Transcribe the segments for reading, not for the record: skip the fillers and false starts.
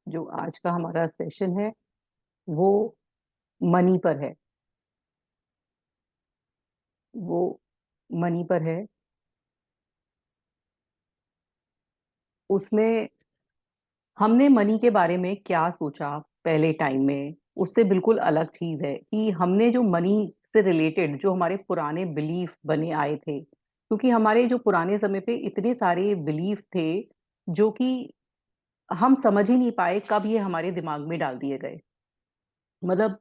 जो आज का हमारा सेशन है वो मनी पर है। वो मनी पर है। उसमें हमने मनी के बारे में क्या सोचा पहले टाइम में, उससे बिल्कुल अलग चीज है कि हमने जो मनी से रिलेटेड जो हमारे पुराने बिलीफ बने आए थे, क्योंकि हमारे जो पुराने समय पे इतने सारे बिलीफ थे जो कि हम समझ ही नहीं पाए कब ये हमारे दिमाग में डाल दिए गए। मतलब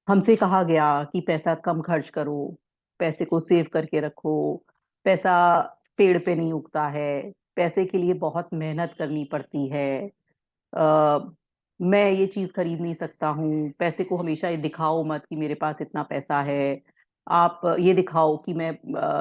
हमसे कहा गया कि पैसा कम खर्च करो, पैसे को सेव करके रखो, पैसा पेड़ पे नहीं उगता है, पैसे के लिए बहुत मेहनत करनी पड़ती है। आ, मैं ये चीज खरीद नहीं सकता हूँ, पैसे को हमेशा ये दिखाओ मत कि मेरे पास इतना पैसा है। आप ये दिखाओ कि मैं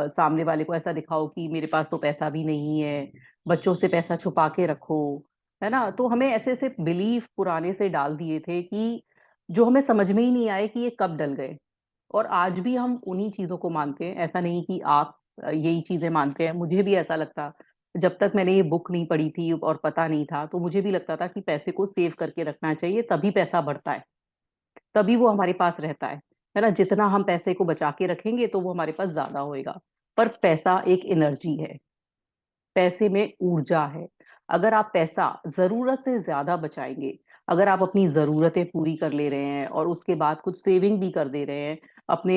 सामने वाले को ऐसा दिखाओ कि मेरे पास तो पैसा भी नहीं है। बच्चों से पैसा छुपा के रखो, है ना। तो हमें ऐसे ऐसे बिलीफ पुराने से डाल दिए थे कि जो हमें समझ में ही नहीं आए कि ये कब डल गए। और आज भी हम उन्हीं चीजों को मानते हैं। ऐसा नहीं कि आप यही चीजें मानते हैं, मुझे भी ऐसा लगता। जब तक मैंने ये बुक नहीं पढ़ी थी और पता नहीं था, तो मुझे भी लगता था कि पैसे को सेव करके रखना चाहिए, तभी पैसा बढ़ता है, तभी वो हमारे पास रहता है ना। जितना हम पैसे को बचा के रखेंगे तो वो हमारे पास ज्यादा होएगा। पर पैसा एक एनर्जी है, पैसे में ऊर्जा है। अगर आप पैसा जरूरत से ज्यादा बचाएंगे, अगर आप अपनी जरूरतें पूरी कर ले रहे हैं और उसके बाद कुछ सेविंग भी कर दे रहे हैं, अपने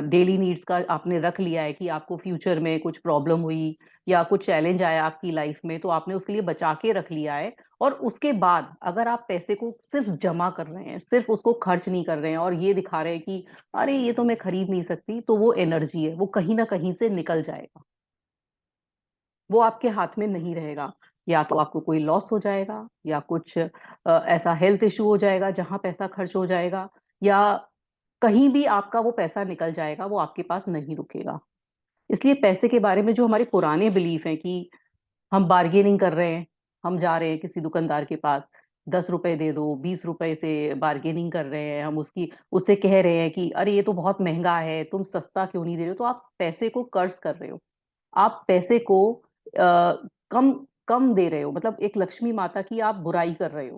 डेली नीड्स का आपने रख लिया है कि आपको फ्यूचर में कुछ प्रॉब्लम हुई या कुछ चैलेंज आया आपकी लाइफ में, तो आपने उसके लिए बचा के रख लिया है। और उसके बाद अगर आप पैसे को सिर्फ जमा कर रहे हैं, सिर्फ उसको खर्च नहीं कर रहे हैं और ये दिखा रहे हैं कि अरे ये तो मैं खरीद नहीं सकती, तो वो एनर्जी है, वो कहीं ना कहीं से निकल जाएगा। वो आपके हाथ में नहीं रहेगा। या तो आपको कोई लॉस हो जाएगा, या कुछ ऐसा हेल्थ इशू हो जाएगा जहां पैसा खर्च हो जाएगा, या कहीं भी आपका वो पैसा निकल जाएगा, वो आपके पास नहीं रुकेगा। इसलिए पैसे के बारे में जो हमारे पुराने बिलीफ हैं कि हम बार्गेनिंग कर रहे हैं, हम जा रहे हैं किसी दुकानदार के पास, 10 रुपए दे दो, 20 रुपए से बार्गेनिंग कर रहे हैं, हम उसकी उससे कह रहे हैं कि अरे ये तो बहुत महंगा है, तुम सस्ता क्यों नहीं दे रहे हो, तो आप पैसे को कर्ज कर रहे हो। आप पैसे को कम कम दे रहे हो, मतलब एक लक्ष्मी माता की आप बुराई कर रहे हो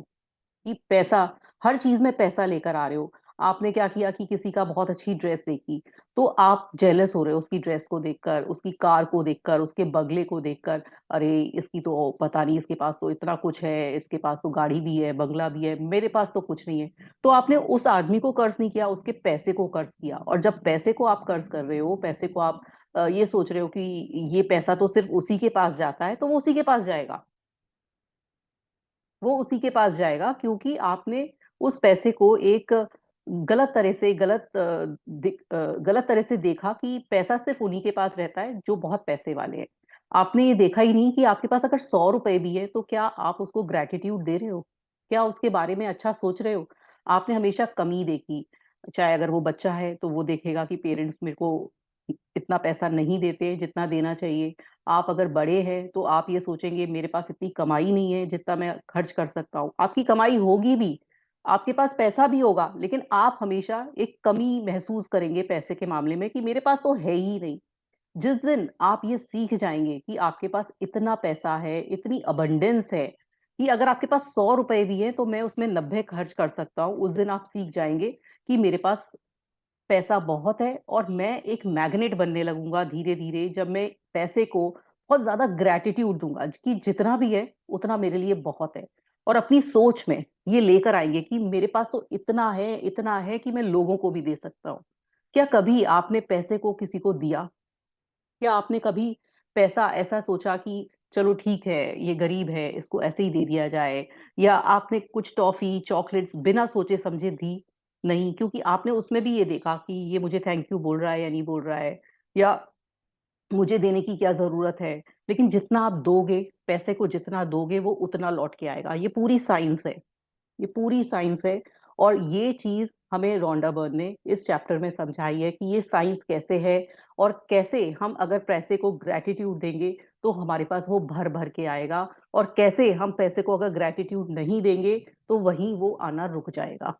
कि पैसा, हर चीज में पैसा लेकर आ रहे हो। आपने क्या किया कि किसी का बहुत अच्छी ड्रेस देखी, तो आप जेलस हो रहे हो उसकी ड्रेस को देखकर, उसकी कार को देखकर, उसके बंगले को देखकर। अरे इसकी तो पता नहीं, इसके पास तो इतना कुछ है, इसके पास तो गाड़ी भी है, बंगला भी है, मेरे पास तो कुछ नहीं है। तो आपने उस आदमी को कर्ज नहीं किया, उसके पैसे को कर्ज किया। और जब पैसे को आप कर्ज कर रहे हो, पैसे को आप ये सोच रहे हो कि ये पैसा तो सिर्फ उसी के पास जाता है, तो वो उसी के पास जाएगा। वो उसी के पास जाएगा क्योंकि आपने उस पैसे को एक गलत तरह से गलत तरह से देखा कि पैसा सिर्फ उन्हीं के पास रहता है जो बहुत पैसे वाले हैं। आपने ये देखा ही नहीं कि आपके पास अगर 100 रुपए भी है, तो क्या आप उसको ग्रेटिट्यूड दे रहे हो? क्या उसके बारे में अच्छा सोच रहे हो? आपने हमेशा कमी देखी। चाहे अगर वो बच्चा है तो वो देखेगा कि पेरेंट्स मेरे को इतना पैसा नहीं देते जितना देना चाहिए। आप अगर बड़े हैं तो आप ये सोचेंगे मेरे पास इतनी कमाई नहीं है जितना मैं खर्च कर सकता हूँ। आपकी कमाई होगी भी, आपके पास पैसा भी होगा, लेकिन आप हमेशा एक कमी महसूस करेंगे पैसे के मामले में कि मेरे पास तो है ही नहीं। जिस दिन आप ये सीख जाएंगे कि आपके पास इतना पैसा है, इतनी अबंडेंस है कि अगर आपके पास 100 रुपए भी है तो मैं उसमें 90 खर्च कर सकता हूँ, उस दिन आप सीख जाएंगे कि मेरे पास पैसा बहुत है। और मैं एक मैग्नेट बनने लगूंगा धीरे धीरे, जब मैं पैसे को बहुत ज्यादा ग्रेटिट्यूड दूंगा कि जितना भी है उतना मेरे लिए बहुत है। और अपनी सोच में ये लेकर आएंगे कि मेरे पास तो इतना है, इतना है कि मैं लोगों को भी दे सकता हूँ। क्या कभी आपने पैसे को किसी को दिया? क्या आपने कभी पैसा ऐसा सोचा कि चलो ठीक है, ये गरीब है, इसको ऐसे ही दे दिया जाए? या आपने कुछ टॉफी चॉकलेट्स बिना सोचे समझे दी? नहीं, क्योंकि आपने उसमें भी ये देखा कि ये मुझे थैंक यू बोल रहा है या नहीं बोल रहा है, या मुझे देने की क्या जरूरत है। लेकिन जितना आप दोगे, पैसे को जितना दोगे वो उतना लौट के आएगा। ये पूरी साइंस है, ये पूरी साइंस है। और ये चीज हमें रोंडा बर्न ने इस चैप्टर में समझाई है कि ये साइंस कैसे है, और कैसे हम अगर पैसे को ग्रेटिट्यूड देंगे तो हमारे पास वो भर भर के आएगा, और कैसे हम पैसे को अगर ग्रेटिट्यूड नहीं देंगे तो वहीं वो आना रुक जाएगा।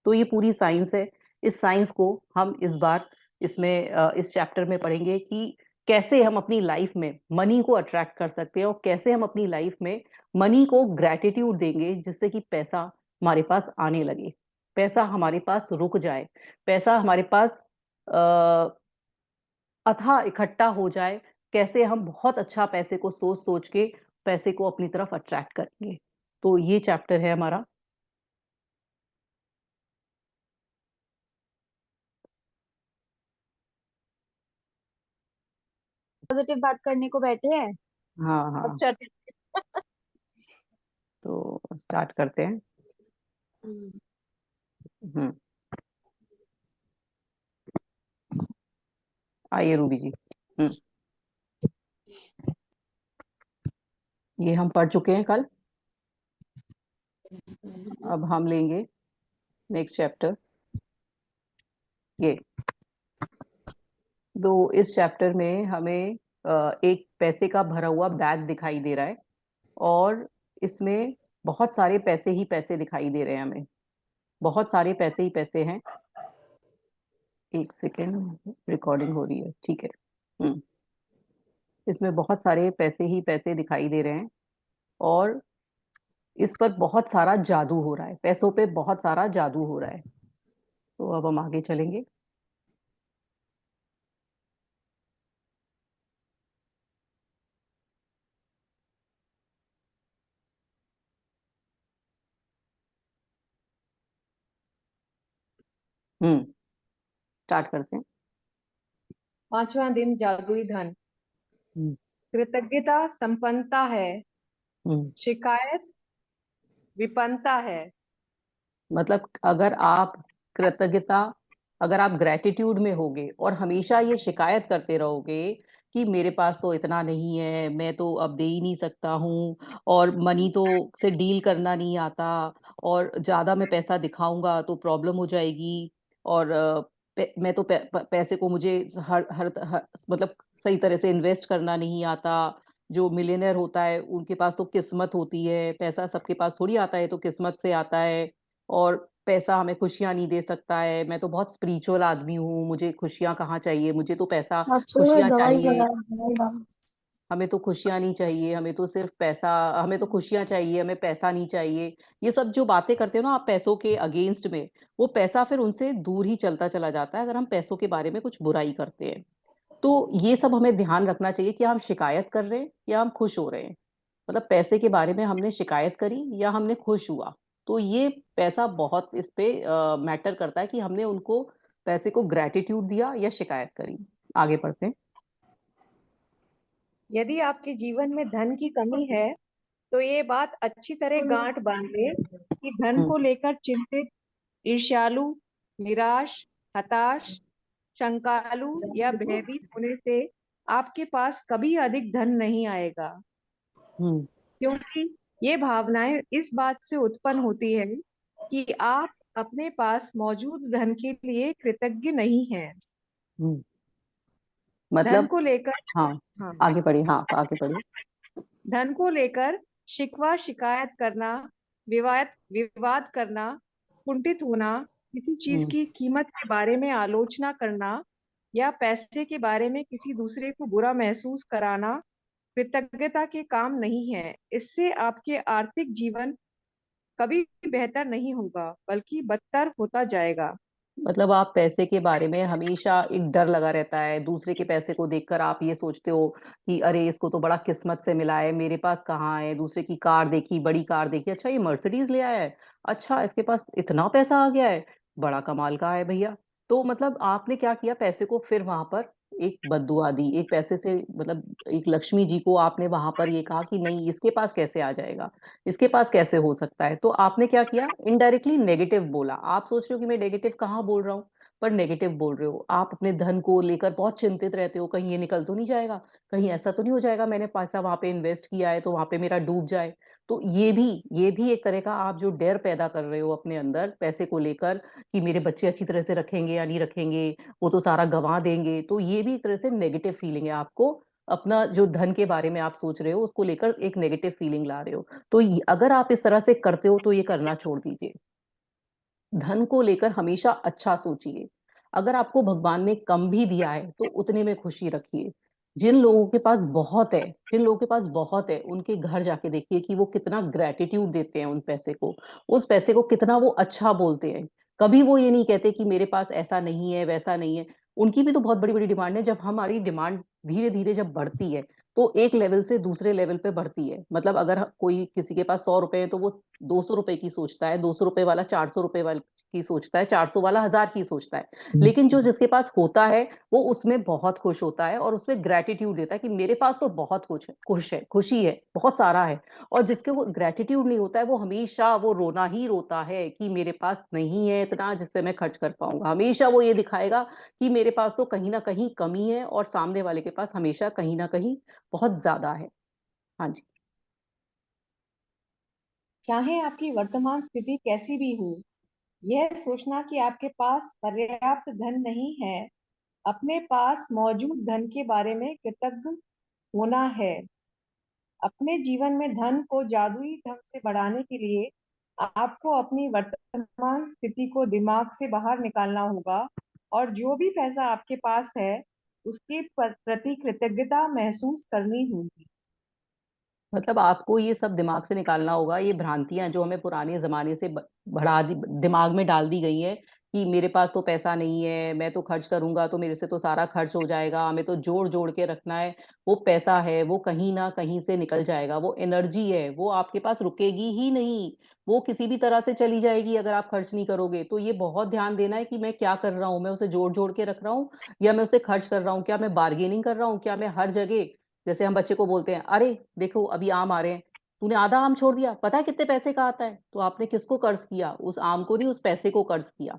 तो ये पूरी साइंस है। इस साइंस को हम इस बार इसमें इस चैप्टर में पढ़ेंगे कि कैसे हम अपनी लाइफ में मनी को अट्रैक्ट कर सकते हैं और कैसे हम अपनी लाइफ में मनी को ग्रेटिट्यूड देंगे, जिससे कि पैसा हमारे पास आने लगे, पैसा हमारे पास रुक जाए, पैसा हमारे पास अथाह इकट्ठा हो जाए। कैसे हम बहुत अच्छा पैसे को सोच सोच के पैसे को अपनी तरफ अट्रैक्ट करेंगे। तो ये चैप्टर है हमारा। पॉजिटिव बात करने को बैठे हैं। हाँ हाँ। अच्छा। तो स्टार्ट करते हैं। हम्म। आइए रूबी जी। हम्म। ये हम पढ़ चुके हैं कल। अब हम लेंगे नेक्स्ट चैप्टर। ये तो इस चैप्टर में हमें एक पैसे का भरा हुआ बैग दिखाई दे रहा है, और इसमें बहुत सारे पैसे ही पैसे दिखाई दे रहे हैं हमें। बहुत सारे पैसे ही पैसे हैं। एक सेकेंड, रिकॉर्डिंग हो रही है, ठीक है। हम्म। इसमें बहुत सारे पैसे ही पैसे दिखाई दे रहे हैं, और इस पर बहुत सारा जादू हो रहा है, पैसों पे बहुत सारा जादू हो रहा है। तो अब हम आगे चलेंगे। हम्म। स्टार्ट करते हैं। पांचवा दिन जादुई धन। हम्म। कृतज्ञता संपन्नता है। हम्म। शिकायत विपन्नता है। मतलब अगर आप ग्रेटिट्यूड में होगे और हमेशा ये शिकायत करते रहोगे कि मेरे पास तो इतना नहीं है, मैं तो अब दे ही नहीं सकता हूँ, और मनी तो से डील करना नहीं आता, और ज्यादा मैं पैसा दिखाऊंगा तो प्रॉब्लम हो जाएगी, और मैं तो पैसे को मुझे हर मतलब सही तरह से इन्वेस्ट करना नहीं आता। जो मिलियनर होता है उनके पास तो किस्मत होती है, पैसा सबके पास थोड़ी आता है, तो किस्मत से आता है। और पैसा हमें खुशियां नहीं दे सकता है, मैं तो बहुत स्पिरिचुअल आदमी हूँ, मुझे खुशियां कहाँ चाहिए, मुझे तो पैसा अच्छे में खुशियां दवाई चाहिए। लगा दवाई डालो। हमें तो खुशियां नहीं चाहिए, हमें तो सिर्फ पैसा, हमें तो खुशियां चाहिए, हमें पैसा नहीं चाहिए। ये सब जो बातें करते हो ना आप पैसों के अगेंस्ट में, वो पैसा फिर उनसे दूर ही चलता चला जाता है अगर हम पैसों के बारे में कुछ बुराई करते हैं। तो ये सब हमें ध्यान रखना चाहिए कि हम शिकायत कर रहे हैं या हम खुश हो रहे हैं। मतलब पैसे के बारे में हमने शिकायत करी या हमने खुश हुआ, तो ये पैसा बहुत इस पे मैटर करता है कि हमने उनको पैसे को ग्रेटिट्यूड दिया या शिकायत करी। आगे पढ़ते हैं। यदि आपके जीवन में धन की कमी है तो ये बात अच्छी तरह गांठ बांध ले कि धन हम्म। को लेकर चिंतित, ईर्ष्यालु, निराश, हताश, शंकालु या भयभीत होने से आपके पास कभी अधिक धन नहीं आएगा। हम्म। क्योंकि ये भावनाएं इस बात से उत्पन्न होती है कि आप अपने पास मौजूद धन के लिए कृतज्ञ नहीं हैं। हम्म। धन मतलब को लेकर हाँ, हाँ, आगे बढ़िए, हाँ आगे बढ़िए। धन को लेकर शिकवा शिकायत करना, विवाद विवाद करना, कुंठित होना, किसी चीज हम्म। की कीमत के बारे में आलोचना करना या पैसे के बारे में किसी दूसरे को बुरा महसूस कराना कृतज्ञता के काम नहीं है। इससे आपके आर्थिक जीवन कभी बेहतर नहीं होगा बल्कि बदतर होता जाएगा। मतलब आप पैसे के बारे में हमेशा एक डर लगा रहता है, दूसरे के पैसे को देखकर आप ये सोचते हो कि अरे इसको तो बड़ा किस्मत से मिला है, मेरे पास कहाँ है। दूसरे की कार देखी, बड़ी कार देखी, अच्छा ये मर्सिडीज ले आया है, अच्छा इसके पास इतना पैसा आ गया है, बड़ा कमाल का है भैया। तो मतलब आपने क्या किया, पैसे को फिर वहां पर एक बद्दुआ दी, एक पैसे से मतलब एक लक्ष्मी जी को आपने वहां पर ये कहा कि नहीं इसके पास कैसे आ जाएगा, इसके पास कैसे हो सकता है। तो आपने क्या किया, इनडायरेक्टली नेगेटिव बोला। आप सोच रहे हो कि मैं नेगेटिव कहाँ बोल रहा हूँ, पर नेगेटिव बोल रहे हो। आप अपने धन को लेकर बहुत चिंतित रहते हो, कहीं ये निकल तो नहीं जाएगा, कहीं ऐसा तो नहीं हो जाएगा मैंने पैसा वहां पे इन्वेस्ट किया है तो वहां पे मेरा डूब जाए। तो ये भी एक तरह का आप जो डर पैदा कर रहे हो अपने अंदर पैसे को लेकर, कि मेरे बच्चे अच्छी तरह से रखेंगे या नहीं रखेंगे, वो तो सारा गंवा देंगे। तो ये भी एक तरह से नेगेटिव फीलिंग है आपको, अपना जो धन के बारे में आप सोच रहे हो उसको लेकर एक नेगेटिव फीलिंग ला रहे हो। तो अगर आप इस तरह से करते हो तो ये करना छोड़ दीजिए। धन को लेकर हमेशा अच्छा सोचिए। अगर आपको भगवान ने कम भी दिया है तो उतने में खुशी रखिए। जिन लोगों के पास बहुत है, जिन लोगों के पास बहुत है, उनके घर जाके देखिए कि वो कितना ग्रेटिट्यूड देते हैं उन पैसे को, उस पैसे को कितना वो अच्छा बोलते हैं। कभी वो ये नहीं कहते कि मेरे पास ऐसा नहीं है, वैसा नहीं है। उनकी भी तो बहुत बड़ी बड़ी डिमांड है। जब हमारी डिमांड धीरे धीरे जब बढ़ती है, तो एक लेवल से दूसरे लेवल पे बढ़ती है। मतलब अगर कोई किसी के पास 100 रुपए है, तो वो 200 रुपए की सोचता है, 200 रुपए वाला 400 रुपए वाली की सोचता है, 400 वाला 1000 की सोचता है। लेकिन जो जिसके पास होता है, वो उसमें बहुत खुश होता है और उसमें ग्रेटिट्यूड देता है कि मेरे पास तो बहुत कुछ है, खुश है, खुशी है, बहुत सारा है। और जिसके वो ग्रेटिट्यूड नहीं होता है, वो हमेशा वो रोना ही रोता है कि मेरे पास नहीं है इतना जिससे मैं खर्च कर पाऊंगा। हमेशा वो ये दिखाएगा कि मेरे पास तो कहीं ना कहीं कमी है, और सामने वाले के पास हमेशा कहीं ना कहीं बहुत ज्यादा है। हाँ जी। चाहे आपकी वर्तमान स्थिति कैसी भी हो, यह सोचना कि आपके पास पर्याप्त धन नहीं है, अपने पास मौजूद धन के बारे में कृतज्ञ होना है। अपने जीवन में धन को जादुई ढंग से बढ़ाने के लिए आपको अपनी वर्तमान स्थिति को दिमाग से बाहर निकालना होगा, और जो भी पैसा आपके पास है उसके प्रति कृतज्ञता महसूस करनी होगी। मतलब आपको ये सब दिमाग से निकालना होगा, ये भ्रांतियां जो हमें पुराने जमाने से बढ़ा दी, दिमाग में डाल दी गई है कि मेरे पास तो पैसा नहीं है, मैं तो खर्च करूंगा तो मेरे से तो सारा खर्च हो जाएगा, हमें तो जोड़ जोड़ के रखना है। वो पैसा है, वो कहीं ना कहीं से निकल जाएगा। वो एनर्जी है, वो आपके पास रुकेगी ही नहीं। वो किसी भी तरह से चली जाएगी अगर आप खर्च नहीं करोगे। तो ये बहुत ध्यान देना है कि मैं क्या कर रहा हूँ, मैं उसे जोड़ जोड़ के रख रहा हूँ या मैं उसे खर्च कर रहा हूँ। क्या मैं बार्गेनिंग कर रहा हूँ, क्या मैं हर जगह, जैसे हम बच्चे को बोलते हैं, अरे देखो अभी आम आ रहे हैं, तूने आधा आम छोड़ दिया, पता है कितने पैसे का आता है? तो आपने किसको कर्ज किया? उस आम को नहीं, उस पैसे को कर्ज किया।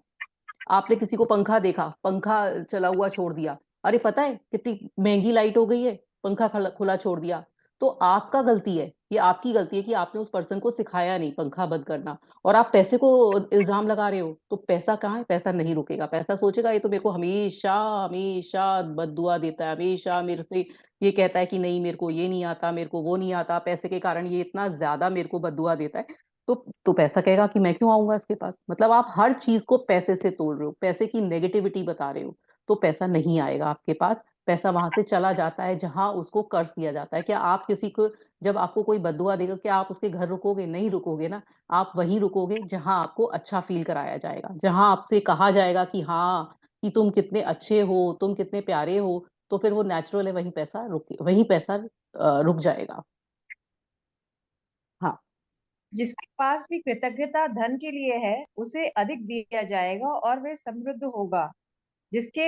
आपने किसी को पंखा देखा, पंखा चला हुआ छोड़ दिया, अरे पता है कितनी महंगी लाइट हो गई है, पंखा खुला छोड़ दिया। तो आपका गलती है, ये आपकी गलती है कि आपने उस पर्सन को सिखाया नहीं पंखा बंद करना। और आप पैसे को इल्जाम लगा रहे हो। तो पैसा कहाँ है? पैसा नहीं रुकेगा। पैसा सोचेगा ये तो मेरे को हमेशा हमेशा बददुआ देता है, हमेशा मेरे से ये कहता है कि नहीं मेरे को ये नहीं आता, मेरे को वो नहीं आता, पैसे के कारण ये इतना ज्यादा मेरे को बददुआ देता है। तो पैसा कहेगा कि मैं क्यों आऊंगा इसके पास। मतलब आप हर चीज को पैसे से तोड़ रहे हो, पैसे की नेगेटिविटी बता रहे हो। तो पैसा नहीं आएगा आपके पास। पैसा वहां से चला जाता है जहां उसको कर्ज दिया जाता है। क्या आप किसी को, जब आपको कोई बददुआ देगा, क्या आप उसके घर रुकोगे? नहीं रुकोगे ना। आप वहीं रुकोगे जहां आपको अच्छा फील कराया जाएगा, जहां आपसे कहा जाएगा कि हाँ, कि तुम कितने अच्छे हो, तुम कितने प्यारे हो। तो फिर वो नेचुरल है, वहीं पैसा रुक जाएगा। हाँ। जिसके पास भी कृतज्ञता धन के लिए है, उसे अधिक दिया जाएगा और वह समृद्ध होगा। जिसके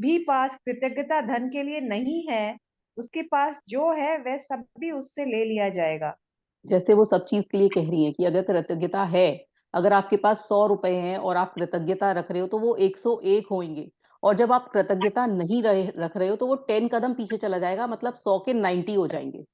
भी पास कृतज्ञता धन के लिए नहीं है, उसके पास जो है वह सब भी उससे ले लिया जाएगा। जैसे वो सब चीज के लिए कह रही है कि अगर कृतज्ञता है, अगर आपके पास 100 रुपए हैं और आप कृतज्ञता रख रहे हो, तो वो 101 होंगे। और जब आप कृतज्ञता नहीं रख रहे हो, तो वो 10 कदम पीछे चला जाएगा, मतलब 100 के 90 हो जाएंगे।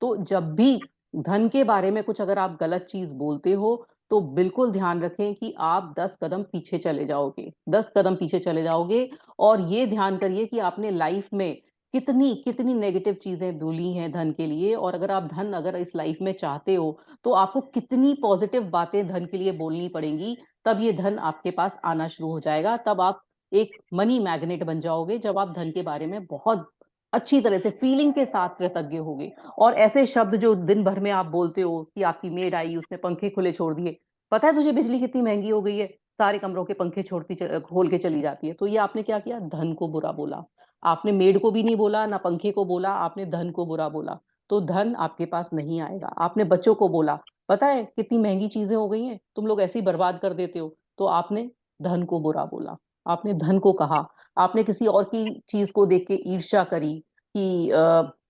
तो जब भी धन के बारे में कुछ अगर आप गलत चीज बोलते हो, तो बिल्कुल ध्यान रखें कि आप 10 कदम पीछे चले जाओगे, 10 कदम पीछे चले जाओगे। और ये ध्यान करिए कि आपने लाइफ में कितनी कितनी नेगेटिव चीजें बोली हैं धन के लिए। और अगर आप धन अगर इस लाइफ में चाहते हो, तो आपको कितनी पॉजिटिव बातें धन के लिए बोलनी पड़ेंगी। तब ये धन आपके पास आना शुरू हो जाएगा। तब आप एक मनी मैग्नेट बन जाओगे, जब आप धन के बारे में बहुत अच्छी तरह से फीलिंग के साथ कृतज्ञ होगे। और ऐसे शब्द जो दिन भर में आप बोलते हो कि आपकी मेड आई, उसने पंखे खुले छोड़ दिए, पता है तुझे बिजली कितनी महंगी हो गई है, सारे कमरों के पंखे खोल के चली जाती है। तो ये आपने क्या किया? धन को बुरा बोला। आपने मेड को भी नहीं बोला, ना पंखे को बोला, आपने धन को बुरा बोला। तो धन आपके पास नहीं आएगा। आपने बच्चों को बोला, पता है कितनी महंगी चीजें हो गई हैं, तुम लोग ऐसे ही बर्बाद कर देते हो। तो आपने धन को बुरा बोला, आपने धन को कहा। आपने किसी और की चीज को देख के ईर्ष्या करी कि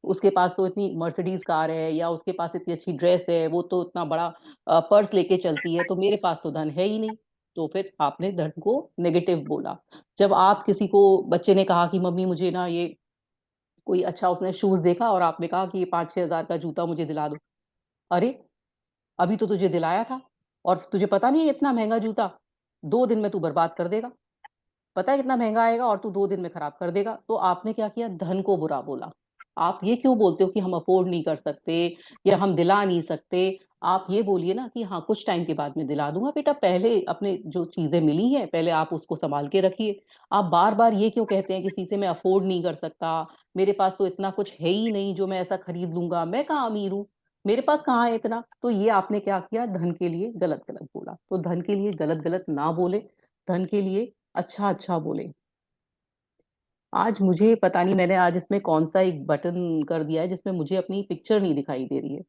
उसके पास तो इतनी मर्सिडीज कार है, या उसके पास इतनी अच्छी ड्रेस है, वो तो इतना बड़ा पर्स लेके चलती है, तो मेरे पास तो धन है ही नहीं। तो फिर आपने धन को नेगेटिव बोला। जब आप किसी को, बच्चे ने कहा कि मम्मी मुझे ना ये कोई अच्छा, उसने शूज देखा और आपने कहा कि ये 5-6 हजार का जूता मुझे दिला दो। अरे अभी तो तुझे दिलाया था, और तुझे पता नहीं है इतना महंगा जूता 2 दिन में तू बर्बाद कर देगा। पता है कितना महंगा आएगा और तू 2 दिन में खराब कर देगा। तो आपने क्या किया? धन को बुरा बोला। आप ये क्यों बोलते हो कि हम अफोर्ड नहीं कर सकते या हम दिला नहीं सकते? आप ये बोलिए ना कि हाँ कुछ टाइम के बाद मैं दिला दूंगा, बेटा पहले अपने जो चीजें मिली हैं पहले आप उसको संभाल के रखिए। आप बार बार ये क्यों कहते हैं किसी से मैं अफोर्ड नहीं कर सकता, मेरे पास तो इतना कुछ है ही नहीं जो मैं ऐसा खरीद लूंगा, मैं कहाँ अमीर हूँ, मेरे पास कहाँ है इतना। तो ये आपने क्या किया, धन के लिए गलत गलत बोला। तो धन के लिए गलत गलत ना बोले, धन के लिए अच्छा अच्छा बोले। आज मुझे पता नहीं मैंने आज इसमें कौन सा एक बटन कर दिया है जिसमें मुझे अपनी पिक्चर नहीं दिखाई दे रही है,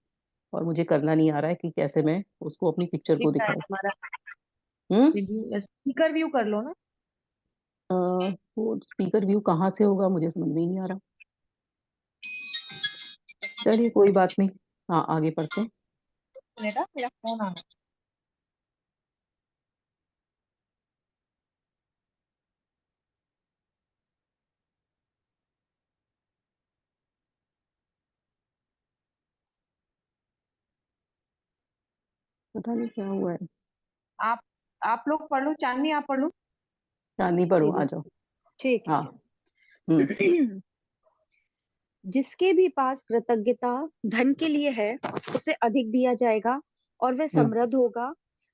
और मुझे करना नहीं आ रहा है कि कैसे मैं उसको अपनी पिक्चर को दिख रहा है दिखाऊं। हमारा हम्म। वीडियो, स्पीकर व्यू कर लो ना। वो स्पीकर व्यू कहाँ से होगा मुझे समझ में ही नहीं आ रहा। चलिए कोई बात नहीं, हाँ आगे पढ़ते हैं। बेटा मेरा फोन आ रहा पता नहीं क्या हुआ है। है। आप लोग पढ़ लो, चांदनी आप पढ़ लो। चांदनी पढ़ो, आ दीदी जाओ। ठीक हाँ। है। हम्म। जिसके भी पास कृतज्ञता धन के लिए है, उसे अधिक दिया जाएगा और वह हम्म। समृद्ध होगा।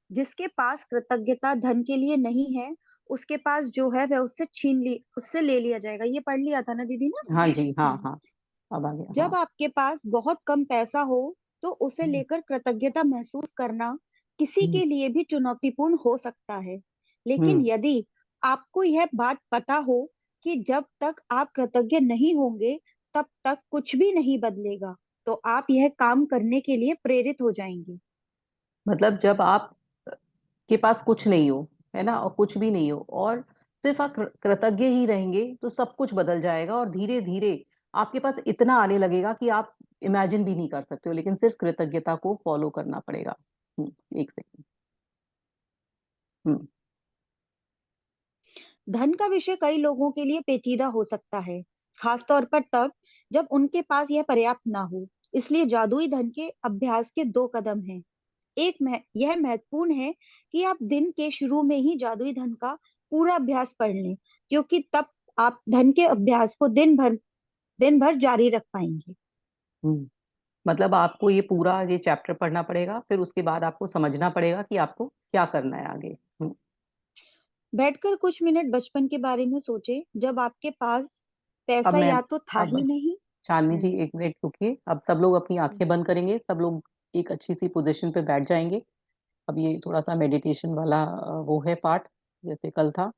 जिसके पास कृतज्ञता धन के लिए नहीं है, उसके पास जो है वह उससे ले लिया जाएगा। ये पढ़ लिया था ना दीदी ना। हाँ जी, हाँ हाँ, अब आ गया, जब हाँ। आपके पास बहुत कम पैसा हो, तो उसे हम्म। लेकर कृतज्ञता महसूस करना किसी हम्म। के लिए भी चुनौतीपूर्ण हो सकता है। लेकिन हम्म। यदि आपको यह बात पता हो कि जब तक आप कृतज्ञ नहीं होंगे, तब तक कुछ भी नहीं बदलेगा, तो आप यह काम करने के लिए प्रेरित हो जाएंगे। मतलब जब आप के पास कुछ नहीं हो, है ना, और कुछ भी नहीं हो, और सिर्फ आप कृतज्ञ ही रहेंगे तो सब कुछ बदल जाएगा, और धीरे धीरे आपके पास इतना आने लगेगा कि आप इमेजिन भी नहीं कर सकते हो, लेकिन सिर्फ कृतज्ञता को फॉलो करना पड़ेगा। एक सेकंड। हम्म। धन का विषय कई लोगों के लिए पेचीदा हो सकता है, खासतौर पर तब जब उनके पास यह पर्याप्त ना हो। इसलिए जादुई धन के अभ्यास के दो कदम हैं। यह महत्वपूर्ण है कि आप दिन के शुरू में ही जादुई धन का पूरा अभ्यास पढ़ लें, क्योंकि तब आप धन के अभ्यास को दिन भर जारी रख पाएंगे। हम्म। मतलब आपको ये पूरा ये चैप्टर पढ़ना पड़ेगा, फिर उसके बाद आपको समझना पड़ेगा कि आपको क्या करना है आगे। बैठकर कुछ मिनट बचपन के बारे में सोचें, जब आपके पास अब पैसा मैं, या तो था अब ही नहीं। चांदनी जी हम्म, एक मिनट रुकिए, अब सब लोग अपनी हम्म। आंखें बंद करेंगे, सब लोग एक अच्छी सी पोजीशन पे बैठ जाएंगे। अब ये थोड़ा सा मेडिटेशन वाला वो है पार्ट, जैसे कल था।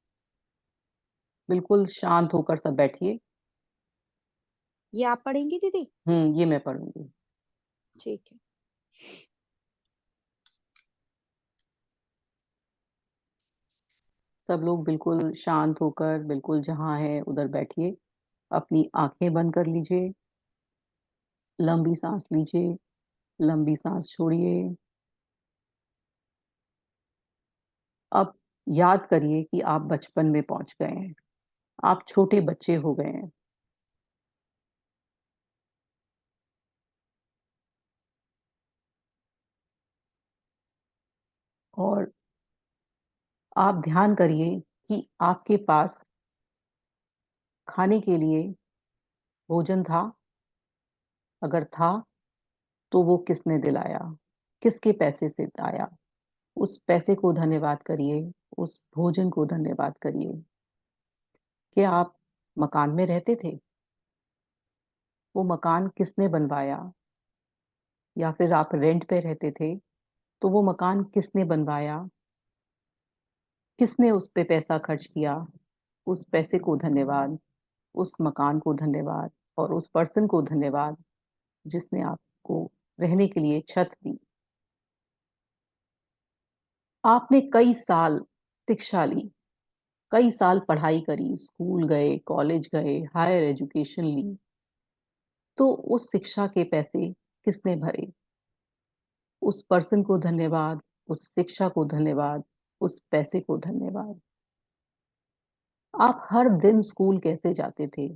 बिल्कुल शांत होकर सब बैठिए। ये आप पढ़ेंगी दीदी? ये मैं पढ़ूंगी। ठीक है। सब लोग बिल्कुल शांत होकर बिल्कुल जहाँ है उधर बैठिए। अपनी आंखें बंद कर लीजिए, लंबी सांस लीजिए, लंबी सांस छोड़िए। अब याद करिए कि आप बचपन में पहुंच गए हैं, आप छोटे बच्चे हो गए हैं। और आप ध्यान करिए कि आपके पास खाने के लिए भोजन था, अगर था तो वो किसने दिलाया, किसके पैसे से आया। उस पैसे को धन्यवाद करिए, उस भोजन को धन्यवाद करिए। कि आप मकान में रहते थे, वो मकान किसने बनवाया, या फिर आप रेंट पे रहते थे तो वो मकान किसने बनवाया, किसने उस पे पैसा खर्च किया। उस पैसे को धन्यवाद, उस मकान को धन्यवाद, और उस पर्सन को धन्यवाद जिसने आपको रहने के लिए छत दी। आपने कई साल शिक्षा ली, कई साल पढ़ाई करी, स्कूल गए, कॉलेज गए, हायर एजुकेशन ली, तो उस शिक्षा के पैसे किसने भरे। उस पर्सन को धन्यवाद, उस शिक्षा को धन्यवाद, उस पैसे को धन्यवाद। आप हर दिन स्कूल कैसे जाते थे,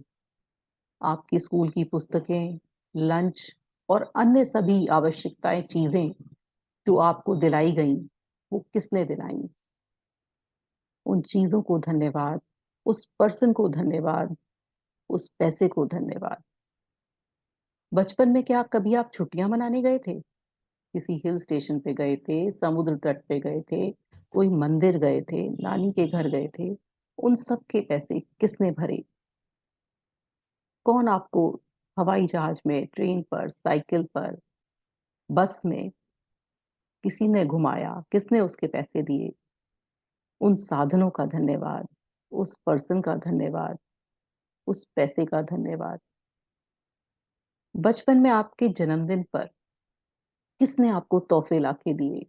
आपकी स्कूल की पुस्तकें, लंच और अन्य सभी आवश्यकताएं चीजें जो आपको दिलाई गई, वो किसने दिलाई। उन चीजों को धन्यवाद, उस पर्सन को धन्यवाद, उस पैसे को धन्यवाद। बचपन में क्या कभी आप छुट्टियां मनाने गए थे किसी हिल स्टेशन पे गए थे, समुद्र तट पे गए थे, कोई मंदिर गए थे, नानी के घर गए थे, उन सब के पैसे किसने भरे? कौन आपको हवाई जहाज में, ट्रेन पर, साइकिल पर, बस में किसी ने घुमाया? किसने उसके पैसे दिए? उन साधनों का धन्यवाद, उस पर्सन का धन्यवाद, उस पैसे का धन्यवाद। बचपन में आपके जन्मदिन पर किसने आपको तोहफे लाके दिए?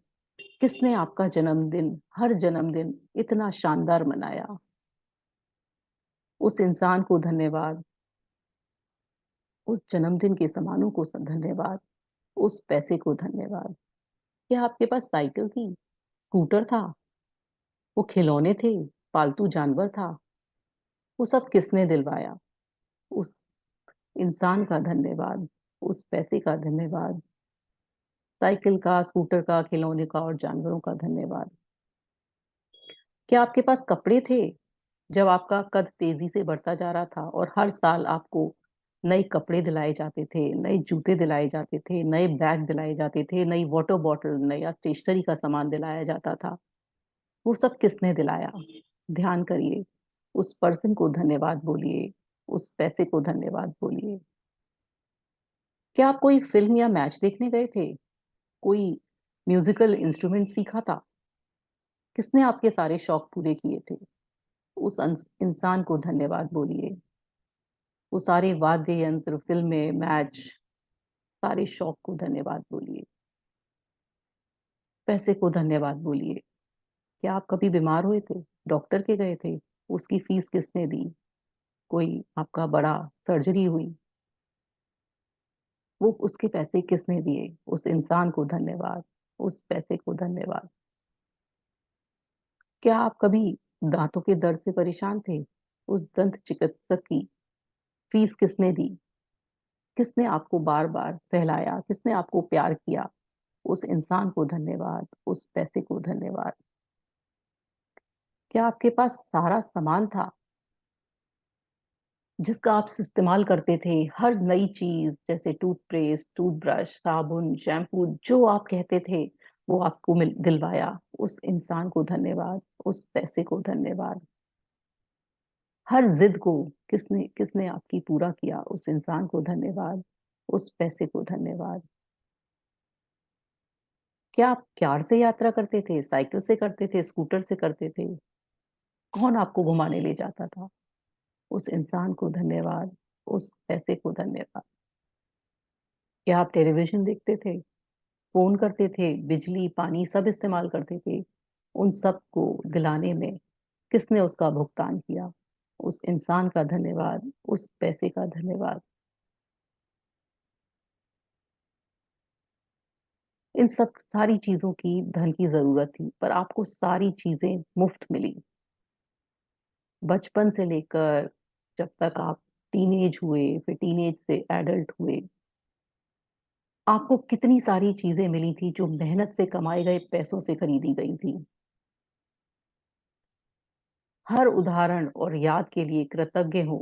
किसने आपका जन्मदिन, हर जन्मदिन इतना शानदार मनाया? उस इंसान को धन्यवाद, उस जन्मदिन के सामानों को धन्यवाद, उस पैसे को धन्यवाद। क्या आपके पास साइकिल थी, स्कूटर था, वो खिलौने थे, पालतू जानवर था? वो सब किसने दिलवाया? उस इंसान का धन्यवाद, उस पैसे का धन्यवाद, साइकिल का, स्कूटर का, खिलौने का और जानवरों का धन्यवाद। क्या आपके पास कपड़े थे जब आपका कद तेजी से बढ़ता जा रहा था और हर साल आपको नए कपड़े दिलाए जाते थे, नए जूते दिलाए जाते थे, नए बैग दिलाए जाते थे, नई वाटर बॉटल, नया स्टेशनरी का सामान दिलाया जाता था? वो सब किसने दिलाया? ध्यान करिए, उस पर्सन को धन्यवाद बोलिए, उस पैसे को धन्यवाद बोलिए। क्या आप कोई फिल्म या मैच देखने गए थे? कोई म्यूजिकल इंस्ट्रूमेंट सीखा था? किसने आपके सारे शौक पूरे किए थे? उस इंसान को धन्यवाद बोलिए। वो सारे वाद्य यंत्र, फिल्में, मैच, सारे शौक को धन्यवाद बोलिए। पैसे को धन्यवाद बोलिए। क्या आप कभी बीमार हुए थे, डॉक्टर के गए थे, उसकी फीस किसने दी? कोई आपका बड़ा सर्जरी हुई, वो उसके पैसे किसने दिए? उस इंसान को धन्यवाद, उस पैसे को धन्यवाद। क्या आप कभी दांतों के दर्द से परेशान थे? उस दंत चिकित्सक की फीस किसने दी? किसने आपको बार बार सहलाया? किसने आपको प्यार किया? उस इंसान को धन्यवाद, उस पैसे को धन्यवाद। क्या आपके पास सारा सामान था जिसका आप इस्तेमाल करते थे? हर नई चीज जैसे टूथपेस्ट, टूथब्रश, साबुन, शैम्पू, जो आप कहते थे वो आपको दिलवाया? उस इंसान को धन्यवाद, उस पैसे को धन्यवाद। हर जिद को किसने किसने आपकी पूरा किया? उस इंसान को धन्यवाद, उस पैसे को धन्यवाद। क्या आप कार से यात्रा करते थे, साइकिल से करते थे, स्कूटर से करते थे? कौन आपको घुमाने ले जाता था? उस इंसान को धन्यवाद, उस पैसे को धन्यवाद। क्या आप टेलीविजन देखते थे, फोन करते थे, बिजली, पानी सब इस्तेमाल करते थे? उन सब को दिलाने में किसने उसका भुगतान किया? उस इंसान का धन्यवाद, उस पैसे का धन्यवाद। इन सब सारी चीजों की धन की जरूरत थी, पर आपको सारी चीजें मुफ्त मिली। बचपन से लेकर जब तक आप टीनेज हुए, फिर टीनेज से एडल्ट हुए, आपको कितनी सारी चीजें मिली थी जो मेहनत से कमाए गए पैसों से खरीदी गई थी। हर उदाहरण और याद के लिए कृतज्ञ हो,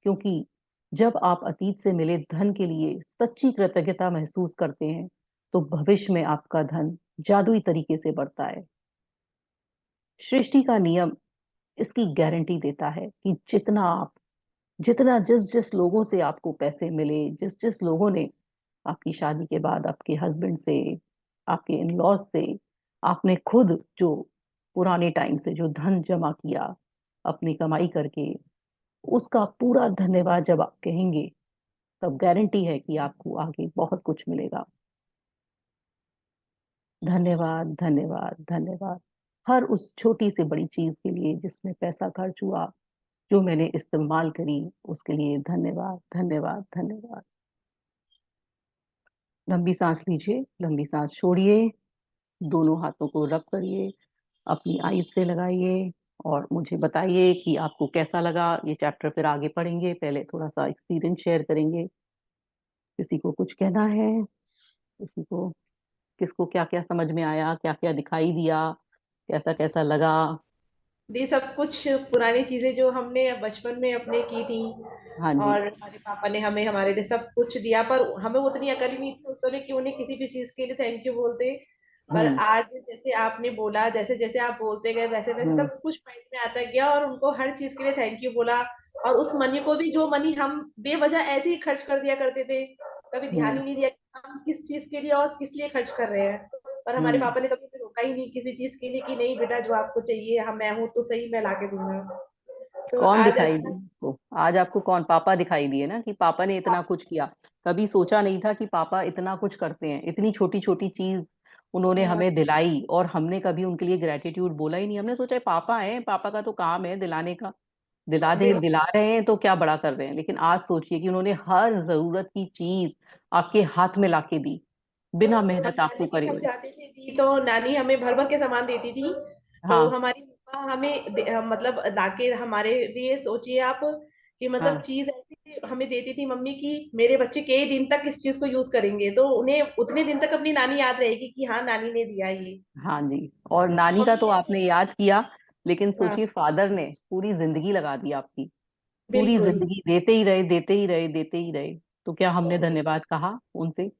क्योंकि जब आप अतीत से मिले धन के लिए सच्ची कृतज्ञता महसूस करते हैं तो भविष्य में आपका धन जादुई तरीके से बढ़ता है। सृष्टि का नियम इसकी गारंटी देता है कि जितना जिस जिस लोगों से आपको पैसे मिले, जिस जिस लोगों ने आपकी शादी के बाद आपके हस्बैंड से, आपके इन लॉज से, आपने खुद जो पुराने टाइम से जो धन जमा किया अपनी कमाई करके, उसका पूरा धन्यवाद जब आप कहेंगे तब गारंटी है कि आपको आगे बहुत कुछ मिलेगा। धन्यवाद, धन्यवाद, धन्यवाद। हर उस छोटी से बड़ी चीज के लिए जिसमें पैसा खर्च हुआ, जो मैंने इस्तेमाल करी, उसके लिए धन्यवाद, धन्यवाद, धन्यवाद। लंबी सांस लीजिए, लंबी सांस छोड़िए, दोनों हाथों को रब करिए, अपनी आईज से लगाइए और मुझे बताइए कि आपको कैसा लगा। ये चैप्टर फिर आगे पढ़ेंगे, पहले थोड़ा सा एक्सपीरियंस शेयर करेंगे। किसी को कुछ कहना है? किसी को, किसको क्या क्या समझ में आया, क्या क्या दिखाई दिया, कैसा कैसा लगा? दी सब कुछ पुरानी चीजें जो हमने बचपन में अपने की थी। हाँ जी। और हमारे पापा ने हमें हमारे लिए सब कुछ दिया, पर हमें उतनी अकल ही नहीं थी उस समय कि उन्हें किसी भी चीज के लिए थैंक यू बोलते। पर हम्म। आज जैसे आपने बोला, जैसे जैसे आप बोलते गए वैसे वैसे हम्म। सब कुछ माइंड में आता गया, और उनको हर चीज के लिए थैंक यू बोला। और उस मनी को भी, जो मनी हम बेवजह ऐसे ही खर्च कर दिया करते थे, कभी ध्यान हम्म। ही नहीं दिया कि हम किस चीज के लिए और किस लिए खर्च कर रहे हैं। पर हमारे हम्म। पापा ने कभी भी रोका ही नहीं किसी चीज के लिए कि नहीं बेटा, जो आपको चाहिए हम, मैं हूं तो सही, मैं लाके दूंगा। तो कौन आज दिखाई अच्छा। दी आपको? आज आपको कौन? पापा दिखाई दिए ना, कि पापा ने इतना कुछ किया। कभी सोचा नहीं था कि पापा इतना कुछ करते हैं, इतनी छोटी छोटी चीज उन्होंने हाँ, हमें दिलाई, और हमने कभी उनके लिए ग्रेटिट्यूड बोला ही नहीं। हमने सोचा पापा है, पापा का तो काम है दिलाने का, दिला दे, दिला बिल्कुल। रहे हैं तो क्या बड़ा कर रहे हैं। लेकिन आज सोचिए कि उन्होंने हर जरूरत की चीज आपके हाथ में लाके दी, बिना हम मेहनत आपको नानी के करे घर हुए। जाते थे दी, तो नानी हमें भर भर के सामान देती थी। तो हाँ। हमारी मम्मा हमें मतलब लाके हमारे लिए, सोचिए आप, कि मतलब हाँ। चीज ऐसी हमें देती थी मम्मी की, मेरे बच्चे कई दिन तक इस चीज को यूज करेंगे, तो उन्हें उतने दिन तक अपनी नानी याद रहेगी कि हाँ नानी ने दिया ये। हाँ जी। और नानी का मम्मी तो ऐसे। आपने याद किया, लेकिन हाँ, सोचिए फादर ने पूरी जिंदगी लगा दी आपकी, पूरी बिल्कुल। जिंदगी देते ही रहे, देते ही रहे, देते ही रहे। तो क्या हमने धन्यवाद कहा उनसे?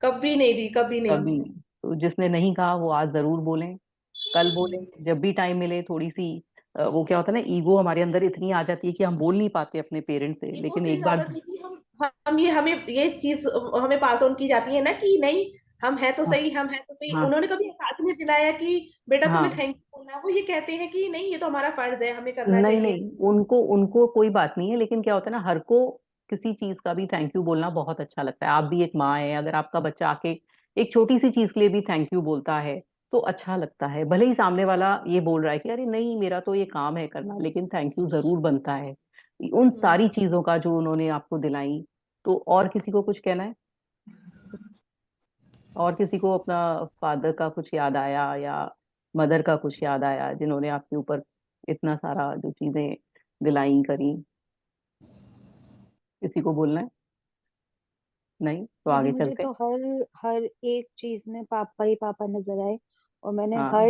कभी नहीं दी, कभी कभी नहीं। नहीं। तो जिसने नहीं कहा वो आज जरूर बोलें, कल बोलें, जब भी टाइम मिले। थोड़ी सी वो क्या होता है ना, ईगो हमारे अंदर इतनी आ जाती है कि हम बोल नहीं पाते अपने पेरेंट्स से, ईगो लेकिन से एक बार। ज्यादा दीदी, हम ये हमें ये चीज हमें पास ऑन की जाती है ना कि नहीं, हम है तो हाँ। सही, हम है तो सही। हाँ। उन्होंने कभी एहसास नहीं दिलाया कि बेटा तुम्हें हाँ। थैंक यू बोलना है। वो ये कहते हैं कि नहीं, ये तो हमारा फर्ज है, हमें करना नहीं चाहिए। नहीं, उनको उनको कोई बात नहीं है, लेकिन क्या होता है ना, हर को किसी चीज का भी थैंक यू बोलना बहुत अच्छा लगता है। आप भी एक माँ है, अगर आपका बच्चा आके एक छोटी सी चीज के लिए भी थैंक यू बोलता है तो अच्छा लगता है। भले ही सामने वाला ये बोल रहा है कि अरे नहीं मेरा तो ये काम है करना, लेकिन थैंक यू जरूर बनता है उन हम्म। सारी चीजों का जो उन्होंने आपको दिलाई। तो और किसी को कुछ कहना है? और किसी को अपना फादर का कुछ याद आया, या मदर का कुछ याद आया, जिन्होंने आपके ऊपर इतना सारा जो चीजें दिलाई करी? किसी को बोलना है? नहीं तो दीदी आगे मुझे चलते हैं। तो हर हर एक चीज में पापा ही पापा नजर आए। और मैंने हाँ।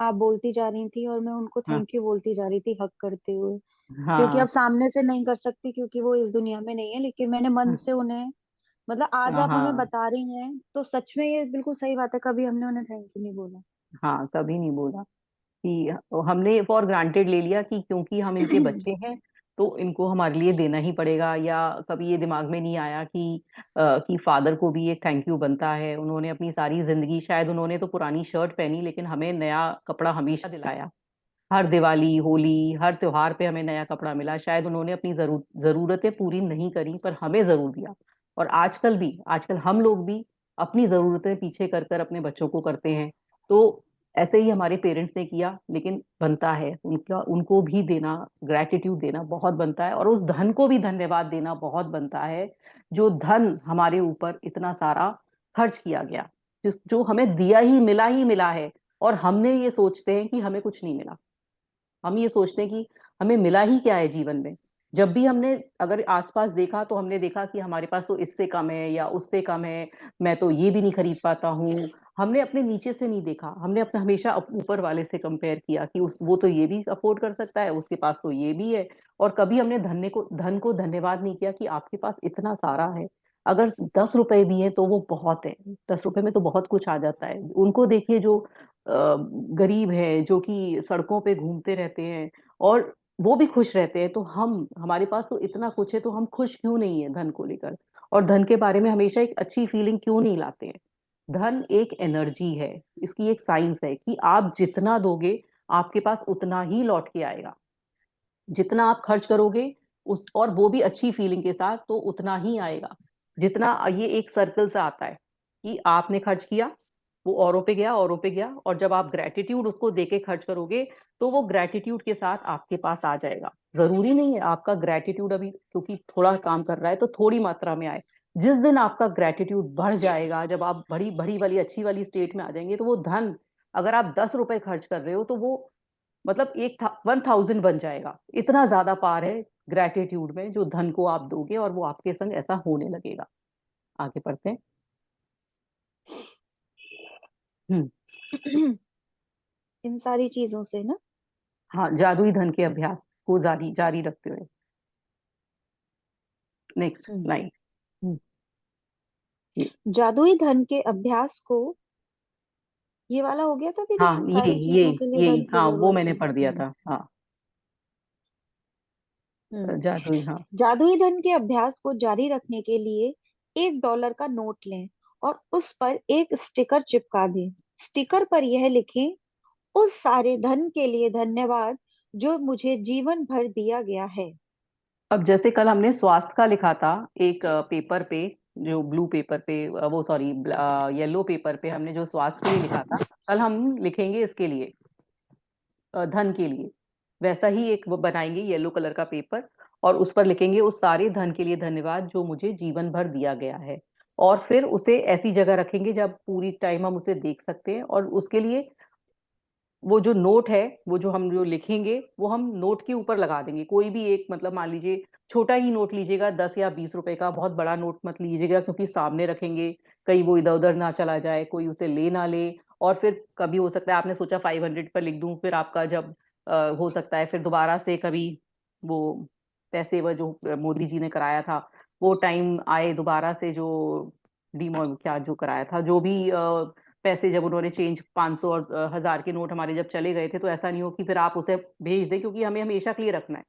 आप बोलती जा रही थी और मैं उनको हाँ। थैंक यू बोलती जा रही थी, हक करते हुए। क्योंकि हाँ। अब सामने से नहीं कर सकती क्योंकि वो इस दुनिया में नहीं है, लेकिन मैंने मन से उन्हें, मतलब आज हाँ। आप हमें हाँ। बता रही हैं तो सच में ये बिल्कुल सही बात है, कभी हमने उन्हें थैंक यू नहीं बोला। हाँ, कभी नहीं बोला कि हमने फॉर ग्रांटेड ले लिया कि क्योंकि हम इनके बच्चे हैं तो इनको हमारे लिए देना ही पड़ेगा। या कभी ये दिमाग में नहीं आया कि फादर को भी एक थैंक यू बनता है। उन्होंने अपनी सारी जिंदगी, शायद उन्होंने तो पुरानी शर्ट पहनी लेकिन हमें नया कपड़ा हमेशा दिलाया। हर दिवाली, होली, हर त्योहार पे हमें नया कपड़ा मिला। शायद उन्होंने अपनी जरूरतें पूरी नहीं करी पर हमें जरूर दिया। और आजकल भी, आजकल हम लोग भी अपनी जरूरतें पीछे कर कर अपने बच्चों को करते हैं। तो ऐसे ही हमारे पेरेंट्स ने किया, लेकिन बनता है उनका, उनको भी देना, ग्रेटिट्यूड देना बहुत बनता है। और उस धन को भी धन्यवाद देना बहुत बनता है, जो धन हमारे ऊपर इतना सारा खर्च किया गया, जिस जो हमें दिया ही मिला है। और हमने ये सोचते हैं कि हमें कुछ नहीं मिला। हम ये सोचते हैं कि हमें मिला ही क्या है जीवन में। जब भी हमने अगर आसपास देखा तो हमने देखा कि हमारे पास तो इससे कम है या उससे कम है, मैं तो ये भी नहीं खरीद पाता हूँ। हमने अपने नीचे से नहीं देखा, हमने अपने हमेशा ऊपर वाले से कंपेयर किया कि उस वो तो ये भी अफोर्ड कर सकता है, उसके पास तो ये भी है। और कभी हमने धन को धन्यवाद नहीं किया कि आपके पास इतना सारा है। अगर 10 रुपए भी है तो वो बहुत है। 10 रुपए में तो बहुत कुछ आ जाता है। उनको देखिए जो गरीब है, जो कि सड़कों पे घूमते रहते हैं, और वो भी खुश रहते हैं। तो हम, हमारे पास तो इतना कुछ है तो हम खुश क्यों नहीं है धन को लेकर? और धन के बारे में हमेशा एक अच्छी फीलिंग क्यों नहीं लाते हैं? धन एक एनर्जी है, इसकी एक साइंस है कि आप जितना दोगे आपके पास उतना ही लौट के आएगा। जितना आप खर्च करोगे उस, और वो भी अच्छी फीलिंग के साथ, तो उतना ही आएगा। जितना ये एक सर्कल से आता है कि आपने खर्च किया, वो औरों पे गया, औरों पे गया, और जब आप ग्रेटिट्यूड उसको देके खर्च करोगे तो वो ग्रेटिट्यूड के साथ आपके पास आ जाएगा। जरूरी नहीं है आपका ग्रेटिट्यूड अभी क्योंकि थोड़ा काम कर रहा है तो थोड़ी मात्रा में आए। जिस दिन आपका ग्रेटिट्यूड बढ़ जाएगा, जब आप बड़ी बड़ी वाली अच्छी वाली स्टेट में आ जाएंगे, तो वो धन, अगर आप 10 रुपए खर्च कर रहे हो तो वो मतलब 1000 बन जाएगा। इतना ज्यादा पार है ग्रेटिट्यूड में जो धन को आप दोगे, और वो आपके संग ऐसा होने लगेगा। आगे बढ़ते हैं। हम्म। इन सारी चीजों से ना, हाँ, जादुई धन के अभ्यास को जारी जारी रखते हुए। नेक्स्ट हम्म, लाइन। जादुई धन के अभ्यास को, ये वाला हो गया था दीदी, हाँ, इन ये सारी ये चीजों के लिए ये धन की हाँ, वो जरूरत मैंने है। पढ़ दिया था। हाँ, हम्म। जादुई, हाँ। जादुई धन के अभ्यास को जारी रखने के लिए $1 का नोट लें और उस पर एक स्टिकर चिपका दें। स्टिकर पर यह लिखें, उस सारे धन के लिए धन्यवाद जो मुझे जीवन भर दिया गया है। अब जैसे कल हमने स्वास्थ्य का लिखा था एक पेपर पे, जो ब्लू पेपर पे, वो सॉरी येलो पेपर पे हमने जो स्वास्थ्य के लिए लिखा था, कल हम लिखेंगे इसके लिए, धन के लिए। वैसा ही एक वो बनाएंगे येलो कलर का पेपर, और उस पर लिखेंगे उस सारे धन के लिए धन्यवाद जो मुझे जीवन भर दिया गया है। और फिर उसे ऐसी जगह रखेंगे जब पूरी टाइम हम उसे देख सकते हैं, और उसके लिए वो जो नोट है, वो जो हम जो लिखेंगे वो हम नोट के ऊपर लगा देंगे। कोई भी एक, मतलब मान लीजिए छोटा ही नोट लीजिएगा, 10 या 20 रुपए का, बहुत बड़ा नोट मत लीजिएगा, क्योंकि सामने रखेंगे, कहीं वो इधर उधर ना चला जाए, कोई उसे ले ना ले। और फिर कभी हो सकता है आपने सोचा 500 पर लिख दूं, फिर आपका जब हो सकता है फिर दोबारा से कभी वो पैसे, वो जो मोदी जी ने कराया था, वो टाइम आए दोबारा से, जो डीमो क्या जो कराया था, जो भी पैसे जब उन्होंने चेंज 500 और 1000 के नोट हमारे जब चले गए थे, तो ऐसा नहीं हो कि फिर आप उसे भेज दें, क्योंकि हमें हमेशा के लिए रखना है।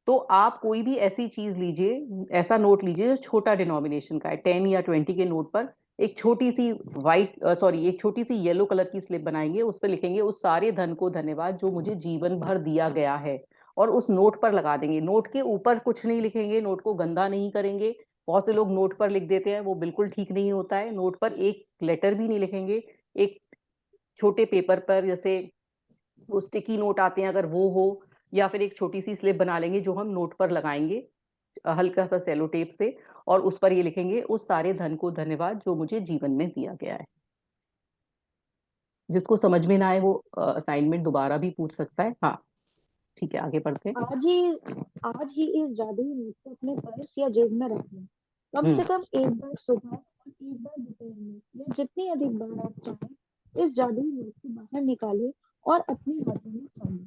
तो आप कोई भी ऐसी चीज लीजिए, ऐसा नोट लीजिए जो छोटा डिनोमिनेशन का है, 10 या 20 के नोट पर एक छोटी सी व्हाइट, सॉरी, एक छोटी सी येलो कलर की स्लिप बनाएंगे, उस पर लिखेंगे उस सारे धन को धन्यवाद जो मुझे जीवन भर दिया गया है, और उस नोट पर लगा देंगे। नोट के ऊपर कुछ नहीं लिखेंगे, नोट को गंदा नहीं करेंगे। बहुत से लोग नोट पर लिख देते हैं, वो बिल्कुल ठीक नहीं होता है। नोट पर एक लेटर भी नहीं लिखेंगे। एक छोटे पेपर पर, जैसे वो स्टिकी नोट आते हैं, अगर वो हो, या फिर एक छोटी सी स्लिप बना लेंगे जो हम नोट पर लगाएंगे, हल्का सा सेलो टेप से, और उस पर ये लिखेंगे उस सारे धन को धन्यवाद जो मुझे जीवन में दिया गया है। जिसको समझ में ना आए वो असाइनमेंट दोबारा भी पूछ सकता है। हाँ, ठीक है, आगे बढ़ते हैं। आज ही आज ही इस जादुई नोट को अपने पर्स या जेब में रख लें। कम हम्म। से कम एक बार सुबह और एक बार दोपहर में, या जितनी अधिक बार आप चाहें इस जादुई नोट को बाहर निकालें और अपने हाथों में थामें।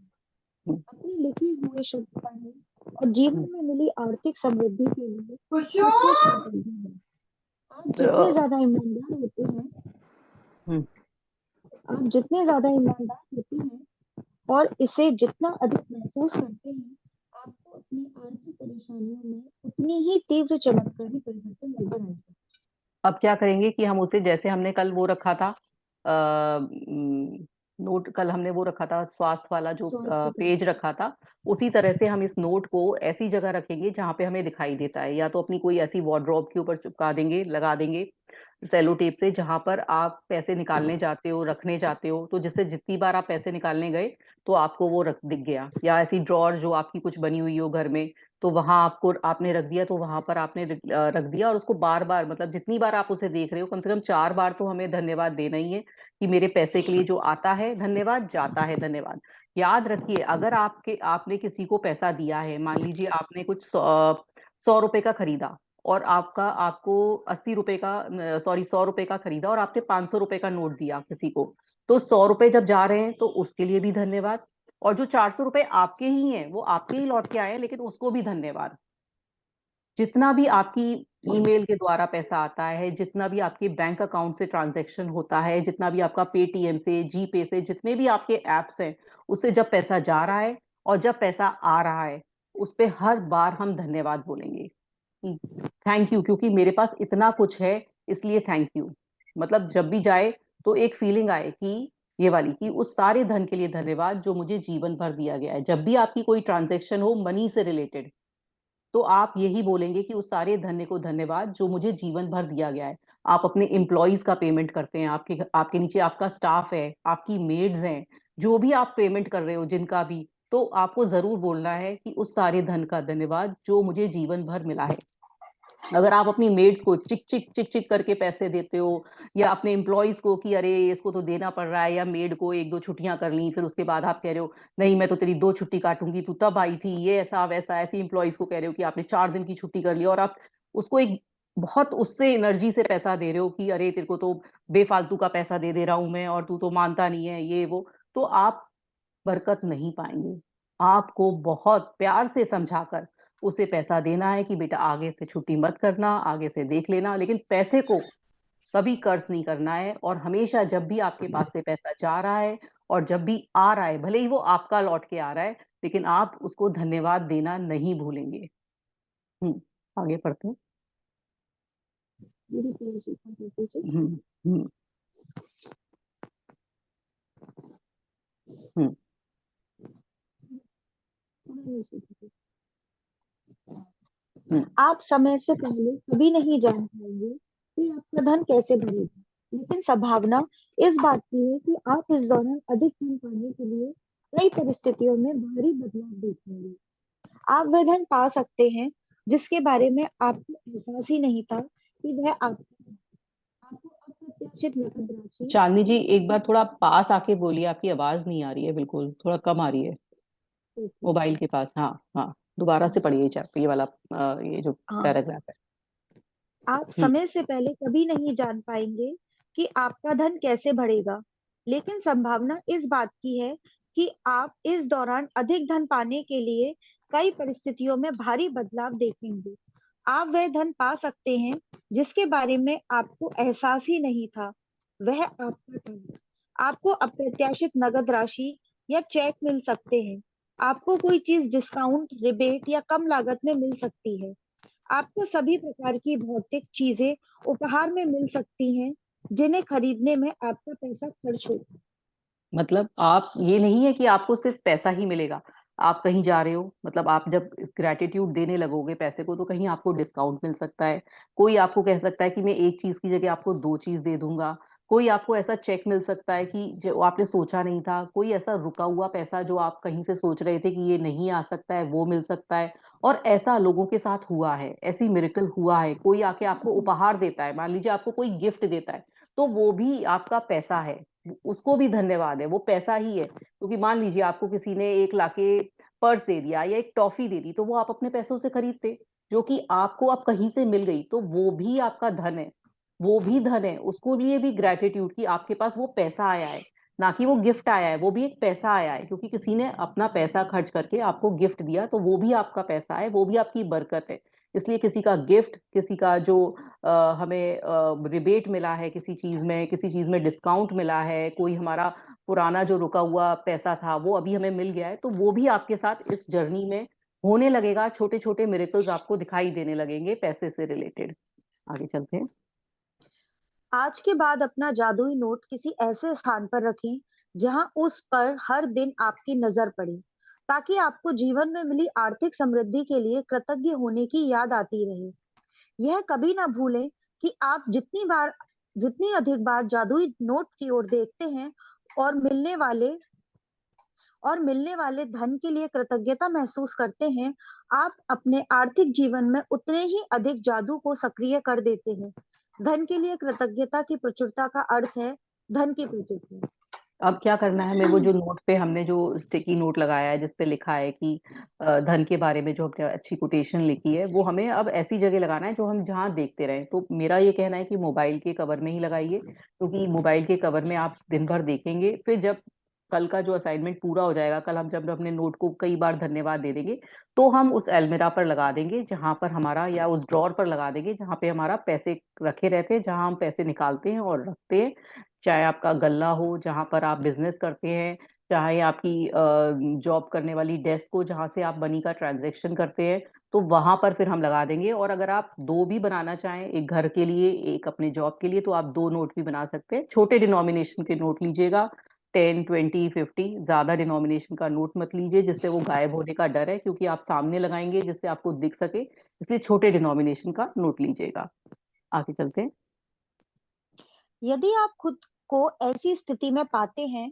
हम्म। अपने लिखे हुए शब्द पढ़ें और जीवन हम्म। में मिली आर्थिक समृद्धि के लिए उत्कृष्ट कृतज्ञ हैं। आप जितने तो, ज्यादा ईमानदार होते हैं हम्म, आप जितने ज्यादा ईमानदार होते हैं और इसे जितना अधिक महसूस करते हैं, आपको अपनी आर्थिक परेशानियों में उतनी ही तीव्र चमत्कारी परिवर्तन नजर आएगा। अब क्या करेंगे कि हम उसे, जैसे हमने कल वो रखा था, नोट, कल हमने वो रखा था स्वास्थ्य वाला जो स्वास्थ्य का। पेज रखा था, उसी तरह से हम इस नोट को ऐसी जगह रखेंगे जहां पे हमें दिखाई देता है, या तो अपनी कोई ऐसी वार्डरोब के ऊपर चिपका देंगे, लगा देंगे सेलो टेप से, जहां पर आप पैसे निकालने जाते हो, रखने जाते हो, तो जिससे जितनी बार आप पैसे निकालने गए तो आपको वो रख दिख गया। या ऐसी ड्रॉर जो आपकी कुछ बनी हुई हो घर में, तो वहां आपको, आपने रख दिया, तो वहां पर आपने रख दिया, और उसको बार बार, मतलब जितनी बार आप उसे देख रहे हो, कम से कम 4 बार तो हमें धन्यवाद देना ही है, कि मेरे पैसे के लिए जो आता है धन्यवाद, जाता है धन्यवाद। याद रखिए, अगर आपने किसी को पैसा दिया है, मान लीजिए आपने कुछ 100 रुपए का खरीदा, और आपको 80 रुपए का, सॉरी, 100 रुपए का खरीदा, और आपने 500 रुपए का नोट दिया किसी को, तो 100 रुपए जब जा रहे हैं तो उसके लिए भी धन्यवाद। और जो 400 रुपए आपके ही हैं, वो आपके ही लौट के आए हैं, लेकिन उसको भी धन्यवाद। जितना भी आपकी ईमेल के द्वारा पैसा आता है, जितना भी आपके बैंक अकाउंट से ट्रांजैक्शन होता है, जितना भी आपका पेटीएम से, जीपे से, जितने भी आपके एप्स हैं, उससे जब पैसा जा रहा है और जब पैसा आ रहा है, उस पे हर बार हम धन्यवाद बोलेंगे, थैंक यू, क्योंकि मेरे पास इतना कुछ है, इसलिए थैंक यू। मतलब जब भी जाए तो एक फीलिंग आए कि ये वाली, कि उस सारे धन के लिए धन्यवाद जो मुझे जीवन भर दिया गया है। जब भी आपकी कोई ट्रांजैक्शन हो मनी से रिलेटेड, तो आप यही बोलेंगे कि उस सारे धन्य को धन्यवाद जो मुझे जीवन भर दिया गया है। आप अपने एम्प्लॉयज का पेमेंट करते हैं, आपके आपके नीचे आपका स्टाफ है, आपकी मेड्स हैं, जो भी आप पेमेंट कर रहे हो जिनका भी, तो आपको जरूर बोलना है कि उस सारे धन का धन्यवाद जो मुझे जीवन भर मिला है। अगर आप अपनी मेड्स को चिक चिक चिक चिक करके पैसे देते हो, या अपने एम्प्लॉयज को कि अरे इसको तो देना पड़ रहा है, या मेड को 1-2 छुट्टियां कर ली, फिर उसके बाद आप कह रहे हो नहीं मैं तो तेरी 2 छुट्टी काटूंगी, तू तब आई थी, ये ऐसा वैसा, ऐसी एम्प्लॉयज को कह रहे हो कि आपने 4 दिन की छुट्टी कर ली, और आप उसको एक बहुत उससे एनर्जी से पैसा दे रहे हो कि अरे तेरे को तो बेफालतू का पैसा दे दे रहा हूं मैं, और तू तो मानता नहीं है, ये वो, तो आप बरकत नहीं पाएंगे। आपको बहुत प्यार से समझाकर उसे पैसा देना है कि बेटा आगे से छुट्टी मत करना, आगे से देख लेना, लेकिन पैसे को कभी कर्ज नहीं करना है। और हमेशा जब भी आपके पास से पैसा जा रहा है और जब भी आ रहा है, भले ही वो आपका लौट के आ रहा है, लेकिन आप उसको धन्यवाद देना नहीं भूलेंगे। आगे पढ़ते हैं। मेरी प्रिय शिक्षा करते थे। हम्म हम्म हम्म आप समय से पहले कभी नहीं जान पाएंगे कि आपका धन कैसे बढ़ेगा, लेकिन संभावना इस बात की है कि आप इस दौरान अधिक धन पाने के लिए कई परिस्थितियों में भारी बदलाव देखेंगे। आप वह धन पा सकते हैं जिसके बारे में आपको एहसास ही नहीं था कि वह आपका है। आपको अप्रत्याशित नकद राशि चांदनी जी, या एक बार थोड़ा पास आके बोलिए, आपकी आवाज नहीं आ रही है, बिल्कुल थोड़ा कम आ रही है। मोबाइल के पास, हाँ हाँ, दोबारा से पढ़िए ये वाला ये जो हाँ, पैराग्राफ है। आप हम्म समय से पहले कभी नहीं जान पाएंगे कि आपका धन कैसे बढ़ेगा, लेकिन संभावना इस बात की है कि आप इस दौरान अधिक धन पाने के लिए कई परिस्थितियों में भारी बदलाव देखेंगे। आप वह धन पा सकते हैं जिसके बारे में आपको एहसास ही नहीं था, वह आपका था। आपको अप्रत्याशित नगद राशि या चेक मिल सकते हैं। आपको कोई चीज डिस्काउंट, रिबेट या कम लागत में मिल सकती है। आपको सभी प्रकार की भौतिक चीजें उपहार में मिल सकती हैं जिन्हें खरीदने में आपका पैसा खर्च होगा। मतलब आप, ये नहीं है कि आपको सिर्फ पैसा ही मिलेगा। आप कहीं जा रहे हो, मतलब आप जब ग्रेटिट्यूड देने लगोगे पैसे को, तो कहीं आपको डिस्काउंट मिल सकता है। कोई आपको कह सकता है कि मैं एक चीज की जगह आपको दो चीज दे दूंगा। कोई आपको ऐसा चेक मिल सकता है कि जो आपने सोचा नहीं था। कोई ऐसा रुका हुआ पैसा जो आप कहीं से सोच रहे थे कि ये नहीं आ सकता है, वो मिल सकता है। और ऐसा लोगों के साथ हुआ है, ऐसी मिरेकल हुआ है। कोई आके आपको उपहार देता है, मान लीजिए आपको कोई गिफ्ट देता है, तो वो भी आपका पैसा है, उसको भी धन्यवाद है, वो पैसा ही है। क्योंकि मान लीजिए आपको किसी ने 1 लाख के पर्स दे दिया या एक टॉफी दे दी, तो वो आप अपने पैसों से खरीदते, जो कि आपको अब कहीं से मिल गई, तो वो भी आपका धन है। वो भी धन है, उसको लिए भी ग्रेटिट्यूड कि आपके पास वो पैसा आया है, ना कि वो गिफ्ट आया है। वो भी एक पैसा आया है, क्योंकि किसी ने अपना पैसा खर्च करके आपको गिफ्ट दिया, तो वो भी आपका पैसा है, वो भी आपकी बरकत है। इसलिए किसी का गिफ्ट, किसी का जो हमें रिबेट मिला है किसी चीज में, किसी चीज में डिस्काउंट मिला है, कोई हमारा पुराना जो रुका हुआ पैसा था वो अभी हमें मिल गया है, तो वो भी आपके साथ इस जर्नी में होने लगेगा। छोटे छोटे मिरेकल्स आपको दिखाई देने लगेंगे पैसे से रिलेटेड। आगे चलते हैं। आज के बाद अपना जादुई नोट किसी ऐसे स्थान पर रखें जहां उस पर हर दिन आपकी नजर पड़े, ताकि आपको जीवन में मिली आर्थिक समृद्धि के लिए कृतज्ञ होने की याद आती रहे। यह कभी ना भूलें कि आप जितनी अधिक बार जादुई नोट की ओर देखते हैं और मिलने वाले धन के लिए कृतज्ञता महसूस करते हैं, आप अपने आर्थिक जीवन में उतने ही अधिक जादू को सक्रिय कर देते हैं। धन के लिए कृतज्ञता की प्रचुरता का अर्थ है धन की प्रचुरता। अब क्या करना है हमें, वो जो नोट पे हमने जो स्टिकी नोट लगाया है जिसपे लिखा है कि धन के बारे में जो हमने अच्छी कोटेशन लिखी है, वो हमें अब ऐसी जगह लगाना है जो हम जहाँ देखते रहें। तो मेरा ये कहना है कि मोबाइल के कवर में ही लगाइए, क्योंकि मोबाइल के कवर में आप दिन भर देखेंगे, फिर जब कल का जो असाइनमेंट पूरा हो जाएगा, कल हम जब अपने नोट को कई बार धन्यवाद दे देंगे, तो हम उस अलमीरा पर लगा देंगे जहां पर हमारा, या उस ड्रॉर पर लगा देंगे जहां पे हमारा पैसे रखे रहते हैं, जहां हम पैसे निकालते हैं और रखते हैं। चाहे आपका गल्ला हो जहां पर आप बिजनेस करते हैं, चाहे आपकी जॉब करने वाली डेस्क हो जहां से आप मनी का ट्रांजैक्शन करते हैं, तो वहां पर फिर हम लगा देंगे। और अगर आप दो भी बनाना चाहें, एक घर के लिए एक अपने जॉब के लिए, तो आप दो नोट भी बना सकते हैं। छोटे डिनोमिनेशन के नोट लीजिएगा, 10, 20, 50। ज्यादा डिनोमिनेशन का नोट मत लीजिए, जिससे वो गायब होने का डर है, क्योंकि आप सामने लगाएंगे जिससे आपको दिख सके। इसलिए छोटे डिनोमिनेशन का नोट लीजिएगा। आगे चलते हैं। यदि आप खुद को ऐसी स्थिति में पाते हैं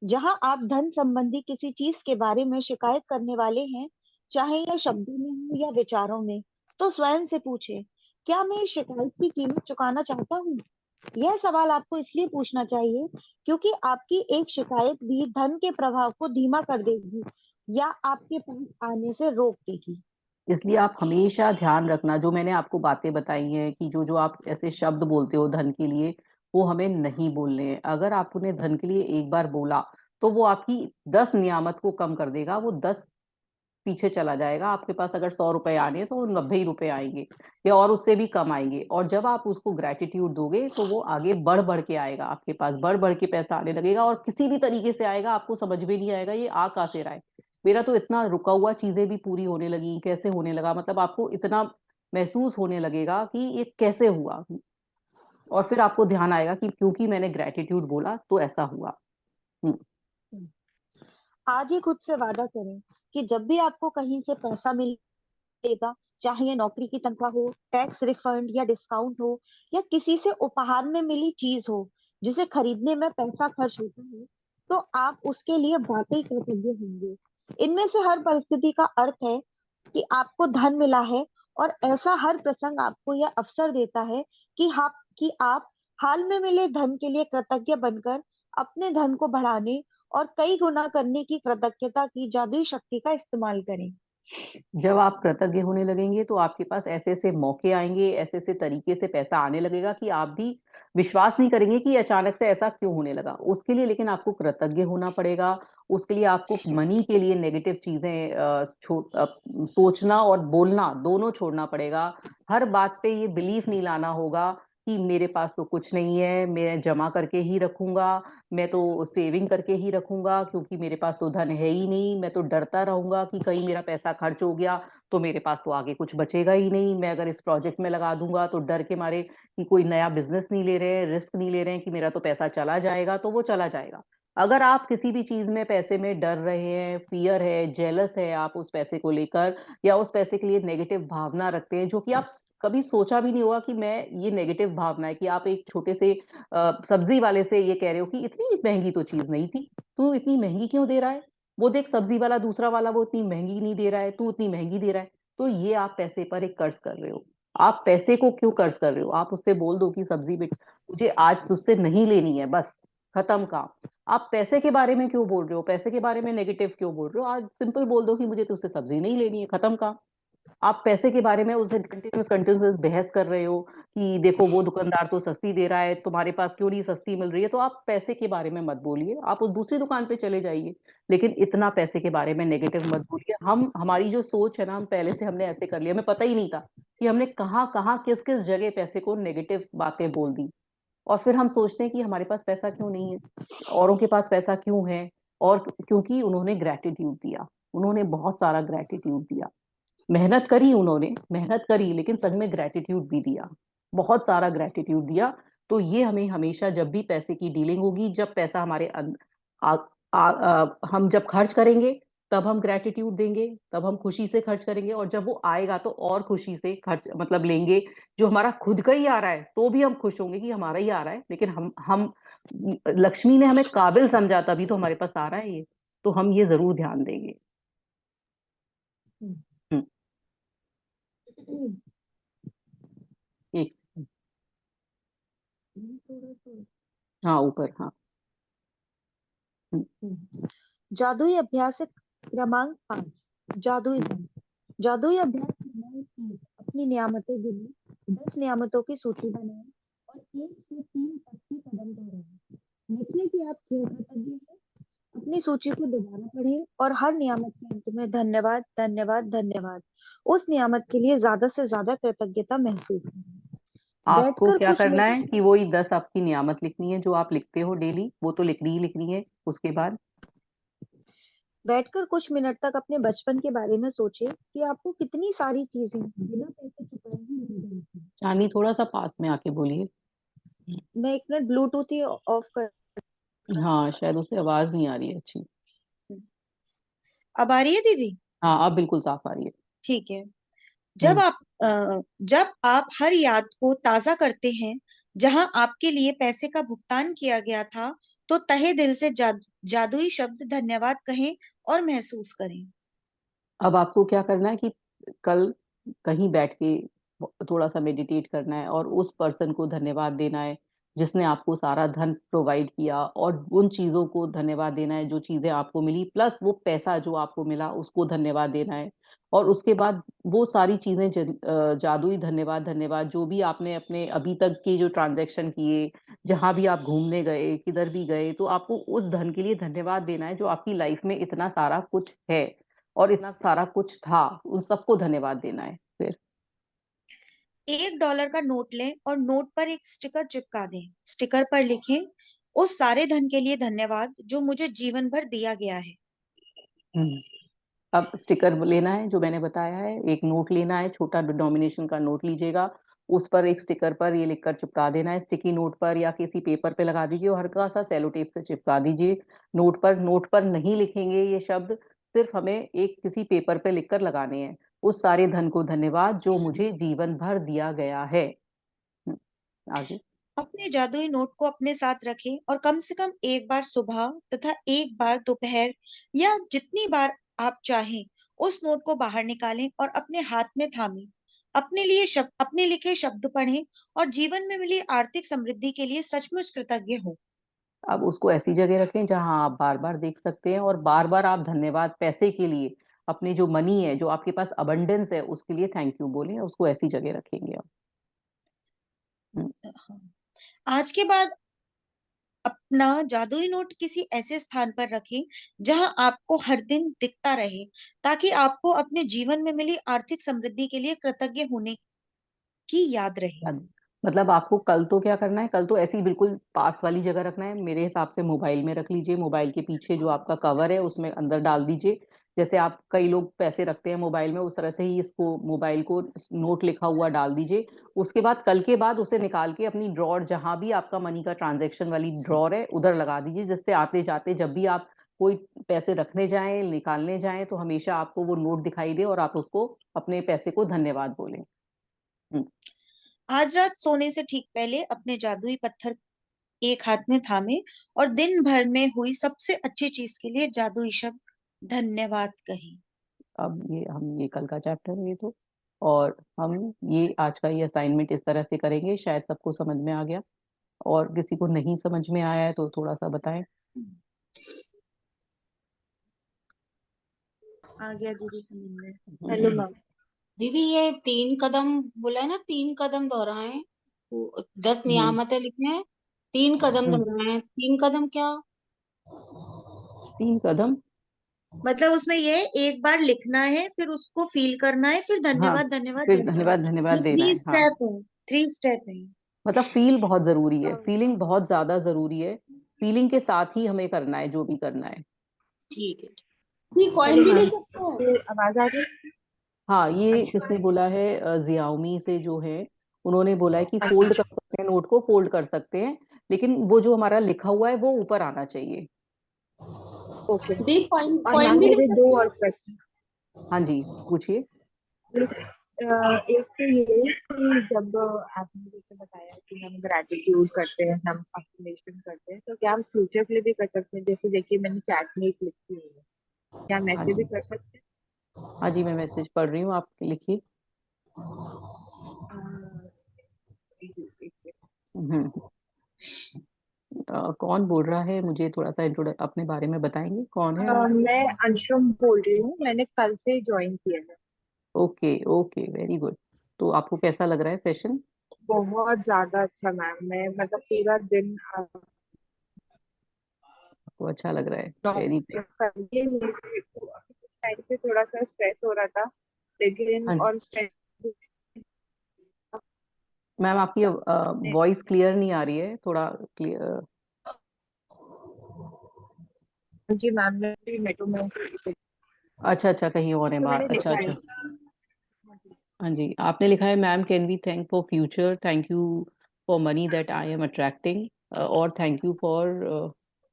जहां आप धन संबंधी किसी चीज के बारे में शिकायत करने वाले हैं, चाहे यह शब्दों में हो या विचारों में, तो स्वयं से पूछें, क्या मैं इस शिकायत की कीमत चुकाना चाहता हूँ? यह सवाल आपको इसलिए पूछना चाहिए क्योंकि आपकी एक शिकायत भी धन के प्रभाव को धीमा कर देगी या आपके पास आने से रोक देगी। इसलिए आप हमेशा ध्यान रखना, जो मैंने आपको बातें बताई हैं, कि जो जो आप ऐसे शब्द बोलते हो धन के लिए, वो हमें नहीं बोलने हैं। अगर आपने धन के लिए एक बार बोला, तो वो आपकी 10 नियामत को कम कर देगा, वो 10 पीछे चला जाएगा। आपके पास अगर 100 रुपए आने हैं तो 90 ही रुपए आएंगे, या और उससे भी कम आएंगे। और जब आप उसको ग्रेटिट्यूड दोगे तो वो आगे बढ़ बढ़ के आएगा, आपके पास बढ़ बढ़ के पैसा आने लगेगा, और किसी भी तरीके से आएगा, आपको समझ में नहीं आएगा ये आ कहाँ से रहा है। मेरा तो इतना रुका हुआ चीजें भी पूरी होने लगी, कैसे होने लगा, मतलब आपको इतना महसूस होने लगेगा कि ये कैसे हुआ। और फिर आपको ध्यान आएगा कि क्योंकि मैंने ग्रेटिट्यूड बोला तो ऐसा हुआ। हम्म। आज ही खुद से वादा करें कि जब भी आपको कहीं से पैसा मिलेगा, चाहे ये नौकरी की तनख्वाह हो, टैक्स रिफंड या डिस्काउंट हो, या किसी से उपहार में मिली चीज हो जिसे खरीदने में पैसा खर्च होता है, तो आप उसके लिए वाकई कृतज्ञ होंगे। इनमें से हर परिस्थिति का अर्थ है कि आपको धन मिला है, और ऐसा हर प्रसंग आपको यह अवसर देता है कि आप हाल में मिले धन के लिए कृतज्ञ बनकर अपने धन को बढ़ाने और कई गुना करने की कृतज्ञता की जादुई शक्ति का इस्तेमाल करें। जब आप कृतज्ञ होने लगेंगे तो आपके पास ऐसे ऐसे मौके आएंगे, ऐसे ऐसे तरीके से पैसा आने लगेगा कि आप भी विश्वास नहीं करेंगे कि अचानक से ऐसा क्यों होने लगा। उसके लिए लेकिन आपको कृतज्ञ होना पड़ेगा। उसके लिए आपको मनी के लिए नेगेटिव चीजें सोचना और बोलना दोनों छोड़ना पड़ेगा। हर बात पे ये बिलीफ नहीं लाना होगा कि मेरे पास तो कुछ नहीं है, मैं जमा करके ही रखूंगा, मैं तो सेविंग करके ही रखूंगा, क्योंकि मेरे पास तो धन है ही नहीं। मैं तो डरता रहूंगा कि कहीं मेरा पैसा खर्च हो गया तो मेरे पास तो आगे कुछ बचेगा ही नहीं। मैं अगर इस प्रोजेक्ट में लगा दूंगा तो डर के मारे कि कोई नया बिजनेस नहीं ले रहे हैं, रिस्क नहीं ले रहे हैं कि मेरा तो पैसा चला जाएगा, तो वो चला जाएगा। अगर आप किसी भी चीज में पैसे में डर रहे हैं, फियर है, जेलस है आप उस पैसे को लेकर, या उस पैसे के लिए नेगेटिव भावना रखते हैं, जो कि आप कभी सोचा भी नहीं होगा कि मैं ये नेगेटिव भावना है, कि आप एक छोटे से सब्जी वाले से ये कह रहे हो कि इतनी महंगी तो चीज नहीं थी, तू इतनी महंगी क्यों दे रहा है, वो देख सब्जी वाला दूसरा वाला वो इतनी महंगी नहीं दे रहा है, तू इतनी महंगी दे रहा है। तो ये आप पैसे पर एक कर्ज कर रहे हो। आप पैसे को क्यों कर्ज कर रहे हो? आप उससे बोल दो कि सब्जी बेट मुझे आज तुझसे नहीं लेनी है, बस खत्म काम। आप पैसे के बारे में क्यों बोल रहे हो? पैसे के बारे में नेगेटिव क्यों बोल रहे हो? आज सिंपल बोल दो कि मुझे तुझसे सब्जी नहीं लेनी है, खत्म काम। आप पैसे के बारे में उससे कंटिन्यूस कंटिन्यूस बहस कर रहे हो कि देखो वो दुकानदार तो सस्ती दे रहा है, तुम्हारे पास क्यों नहीं सस्ती मिल रही है। तो आप पैसे के बारे में मत बोलिए, आप उस दूसरी दुकान पे चले जाइए, लेकिन इतना पैसे के बारे में नेगेटिव मत बोलिए। हम हमारी जो सोच है ना, हम पहले से हमने ऐसे कर लिया, हमें पता ही नहीं था कि हमने कहाँ कहाँ किस किस जगह पैसे को नेगेटिव बातें बोल दी। और फिर हम सोचते हैं कि हमारे पास पैसा क्यों नहीं है, औरों के पास पैसा क्यों है। और क्योंकि उन्होंने ग्रेटिट्यूड दिया, उन्होंने बहुत सारा ग्रेटिट्यूड दिया, मेहनत करी, उन्होंने मेहनत करी, लेकिन संग में ग्रेटिट्यूड भी दिया, बहुत सारा ग्रेटिट्यूड दिया। तो ये हमें हमेशा जब भी पैसे की डीलिंग होगी, जब पैसा हमारे हम जब खर्च करेंगे तब हम ग्रेटिट्यूड देंगे, तब हम खुशी से खर्च करेंगे, और जब वो आएगा तो और खुशी से खर्च मतलब लेंगे। जो हमारा खुद का ही आ रहा है तो भी हम खुश होंगे कि हमारा ही आ रहा है, लेकिन हम लक्ष्मी ने हमें काबिल समझा तभी तो हमारे पास आ रहा है ये। तो हम ये जरूर ध्यान देंगे। हम्म, एक हाँ ऊपर हाँ। जादुई अभ्यास क्रमांक 5, जादुई धन। जादुई अभ्यास क्रमांक 1, अपनी नियामतें गिने, 10 नियामतों की सूची बनाएं और 1 से 3 तक के कदम दोहराएं। लिखिए कि आप क्यों कृतज्ञ हैं। अपनी सूची को दोबारा पढ़ें और हर नियामत के अंत में धन्यवाद धन्यवाद धन्यवाद उस नियामत के लिए ज्यादा से ज्यादा कृतज्ञता महसूस करें। आपको बैठकर क्या कुछ करना मिनट है कि वही 10 आपकी नियामत लिखनी है जो आप लिखते हो डेली, वो तो लिखनी ही लिखनी है। उसके बाद बैठकर कुछ मिनट तक अपने बचपन के बारे में सोचें कि आपको कितनी सारी चीजें बिना पैसे चुकाए ही मिल गई थी। चांदी थोड़ा सा पास में आके बोलिए। मैं एक मिनट ब्लूटूथ ही ऑफ कर। हाँ शायद उससे आवाज नहीं आ रही है अच्छी। अब आ रही है दीदी? हाँ अब बिल्कुल साफ आ रही है। ठीक है। जब हम्म। आप जब आप हर याद को ताजा करते हैं जहां आपके लिए पैसे का भुगतान किया गया था, तो तहे दिल से जादुई शब्द धन्यवाद कहें और महसूस करें। अब आपको क्या करना है कि कल कहीं बैठ के थोड़ा सा मेडिटेट करना है और उस पर्सन को धन्यवाद देना है जिसने आपको सारा धन प्रोवाइड किया, और उन चीजों को धन्यवाद देना है जो चीजें आपको मिली, प्लस वो पैसा जो आपको मिला उसको धन्यवाद देना है। और उसके बाद वो सारी चीजें जादुई धन्यवाद, धन्यवाद जो भी आपने अपने अभी तक के जो ट्रांजैक्शन किए, जहां भी आप घूमने गए, किधर भी गए, तो आपको उस धन के लिए धन्यवाद देना है जो आपकी लाइफ में इतना सारा कुछ है और इतना सारा कुछ था, उन सबको धन्यवाद देना है फिर। $1 का नोट लें और नोट पर एक स्टिकर चिपका दें। स्टिकर पर लिखें, उस सारे धन के लिए धन्यवाद जो मुझे जीवन भर दिया गया है। हम्म। अब स्टिकर लेना है जो मैंने बताया है, एक नोट लेना है, छोटा डिनोमिनेशन का नोट लीजिएगा, उस पर एक स्टिकर पर ये लिखकर चिपका देना है, स्टिकी नोट पर या किसी पेपर पे लगा दीजिए और हल्का सा सेलो टेप से चिपका दीजिए नोट पर। नोट पर नहीं लिखेंगे ये शब्द, सिर्फ हमें एक किसी पेपर पे लिखकर लगाने हैं, उस सारे धन को धन्यवाद जो मुझे जीवन भर दिया गया है। आगे। अपने जादुई नोट को अपने साथ रखें और कम से कम एक बार सुबह तथा एक बार दोपहर या जितनी बार आप चाहें उस नोट को बाहर निकालें और अपने हाथ में थामें। अपने लिखे शब्द पढ़ें और जीवन में मिली आर्थिक समृद्धि के लिए सचमुच कृतज्ञ हो। अब उसको ऐसी जगह रखें जहां आप बार बार देख सकते हैं, और बार बार आप धन्यवाद पैसे के लिए, अपने जो मनी है, जो आपके पास अबंडेंस है, उसके लिए थैंक यू बोलें, उसको ऐसी जगह रखेंगे आप। हम्म। आज के बाद अपना जादुई नोट किसी ऐसे स्थान पर रखें जहां आपको हर दिन दिखता रहे, ताकि आपको अपने जीवन में मिली आर्थिक समृद्धि के लिए कृतज्ञ होने की याद रहे। मतलब आपको कल तो क्या करना है, कल तो ऐसी बिल्कुल पास वाली जगह रखना है, मेरे हिसाब से मोबाइल में रख लीजिए, मोबाइल के पीछे जो आपका कवर है उसमें अंदर डाल दीजिए। जैसे आप कई लोग पैसे रखते हैं मोबाइल में, उस तरह से ही इसको, मोबाइल को नोट लिखा हुआ डाल दीजिए। उसके बाद कल के बाद उसे निकाल के अपनी ड्रॉर, जहां भी आपका मनी का ट्रांजेक्शन वाली ड्रॉर है उधर लगा दीजिए, जिससे आते जाते जब भी आप कोई पैसे रखने जाएं, निकालने जाएं, तो हमेशा आपको वो नोट दिखाई दे और आप उसको, अपने पैसे को धन्यवाद बोलें। हम्म। आज रात सोने से ठीक पहले अपने जादुई पत्थर एक हाथ में थामे और दिन भर में हुई सबसे अच्छी चीज के लिए जादुई शब्द धन्यवाद कहें। अब ये कल का चैप्टर है ये तो, और हम ये आज का ये असाइनमेंट इस तरह से करेंगे, शायद सबको समझ में आ गया, और किसी को नहीं समझ में आया है तो थोड़ा सा बताएं। आ गया दीदी समझ में। Hello ma'am. दीदी ये 3 कदम बोला है ना, 3 कदम दोहराएं, 10 हम्म। नियामतें लिखे हैं, 3 कदम हम्म। दोहराएं, 3 कदम क्या? 3 कदम। मतलब उसमें ये एक बार लिखना है, फिर उसको फील करना है, फिर हाँ, धन्यवाद धन्यवाद फिर धन्यवाद। धन्यवाद धन्यवाद ये देना थ्री है, हाँ। स्टेप है, 3 स्टेप है। मतलब फील बहुत जरूरी है, फीलिंग बहुत ज्यादा जरूरी है, फीलिंग के साथ ही हमें करना है जो भी करना है। ठीक है। ये कॉइन हेलो भी ले मैम, सकते हैं? आपको आवाज आ रही है? हाँ, ये अच्छा किसने बोला है, जियाओमी से जो है, उन्होंने बोला है कि फोल्ड कर अच्छा। सकते हैं, नोट को फोल्ड कर सकते हैं, लेकिन वो जो हमारा लिखा हुआ है वो ऊपर आना चाहिए। ओके। दी कॉइन और कॉइन मैम भी ले मेरे दो सकते हैं? और प्रश्न। हाँ जी, पूछिए। एक तो ये कि जब आपने जैसे बताया कि हम ग्रैटिट्यूड करते हैं, हम अफर्मेशन करते हैं, तो क्या हम फ्यूचर के लिए भी कर सकते हैं? जैसे देखिए मैंने चैट में एक लिखी हुई है, क्या हम हाँ ऐसे भी जी। कर सकते हैं? हाँ जी, मैं मैसेज पढ़ रही हूँ, आप लिखिए। हम्म। कौन बोल रहा है, मुझे थोड़ा सा इंट्रोड अपने बारे में बताएंगे, कौन है आप? मैं अंशुम बोल रही हूँ, मैंने कल से ज्वाइन किया है। Okay okay, very good. तो आपको कैसा लग रहा है सेशन? बहुत ज्यादा अच्छा मैम, मैं मतलब पूरा दिन आपको अच्छा लग रहा है, वेरी गुड। करके मेरे को अभी कुछ टाइम से थोड़ा सा स्ट्रेस हो रहा था, लेकिन हाँ जी। और स्ट्रेस मैम आपकी वॉइस क्लियर नहीं आ रही है, थोड़ा क्लियर। जी मैम ने मेट्रो में अच्छा अच्छा, कहीं और है तो बाहर, मैंने अच्छा लिखा है। अच्छा। हाँ जी, आपने लिखा है, ma'am can we thank for future, thank you for money that I am attracting, और thank you for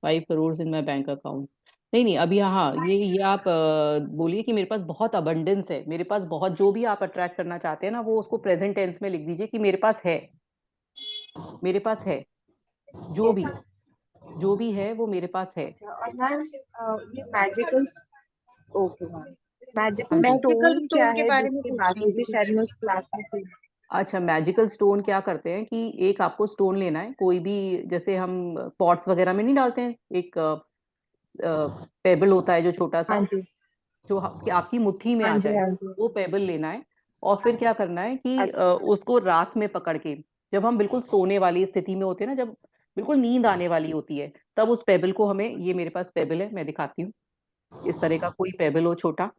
5 crore in my bank account. नहीं नहीं, अभी हाँ, ये आप बोलिए कि मेरे पास बहुत अबंडेंस है, मेरे पास बहुत, जो भी आप अट्रैक्ट करना चाहते हैं ना, वो उसको प्रेजेंट टेंस में लिख दीजिए कि मेरे पास है, मेरे पास है, जो भी, ऐसा। जो भी है वो मेरे पास है। अच्छा और मैम ये मैजिकल, ओके मैम, मैजिकल हाँ जी। मैजिकल स्टोन क्या स्टोन के है बारे में जिसकी पूछ बात रही हुई थी थी। शायद मैं उस क्लास में थी? अच्छा, मैजिकल स्टोन क्या करते हैं कि एक आपको स्टोन लेना है कोई भी, जैसे हम पॉट्स वगैरह में नहीं डालते हैं, एक पेबल होता है जो छोटा सा, हाँ जी। जो कि आपकी मुट्ठी में हाँ आ जी। जाए, हाँ जी। वो पेबल लेना है। और फिर क्या करना है कि अच्छा। उसको रात में पकड़ के, जब हम बिल्कुल सोने वाली स्थिति में होते हैं ना, जब बिल्कुल नींद आने वाली होती है, तब उस पेबल को हमें, ये मेरे पास पेबल है, मैं दिखाती हूँ, इस तरह का कोई पेबल हो छोटा,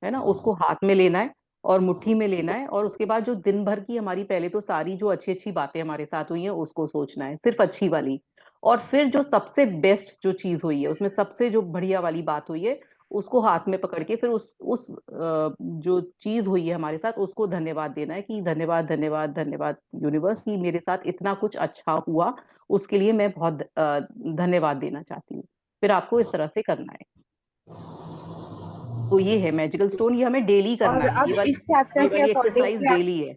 है ना, उसको हाथ में लेना है और मुट्ठी में लेना है। और उसके बाद जो दिन भर की हमारी, पहले तो सारी जो अच्छी अच्छी बातें हमारे साथ हुई हैं उसको सोचना है, सिर्फ अच्छी वाली। और फिर जो सबसे बेस्ट जो चीज हुई है, उसमें सबसे जो बढ़िया वाली बात हुई है, उसको हाथ में पकड़ के फिर उस जो चीज हुई है हमारे साथ, उसको धन्यवाद देना है कि धन्यवाद धन्यवाद धन्यवाद यूनिवर्स, कि मेरे साथ इतना कुछ अच्छा हुआ, उसके लिए मैं बहुत धन्यवाद देना चाहती हूँ। फिर आपको इस तरह से करना है। तो ये है मैजिकल स्टोन, ये हमें डेली करना और है, अब इस चैप्टर ये के वाली अकॉर्डिंग एक्सरसाइज क्या? डेली है।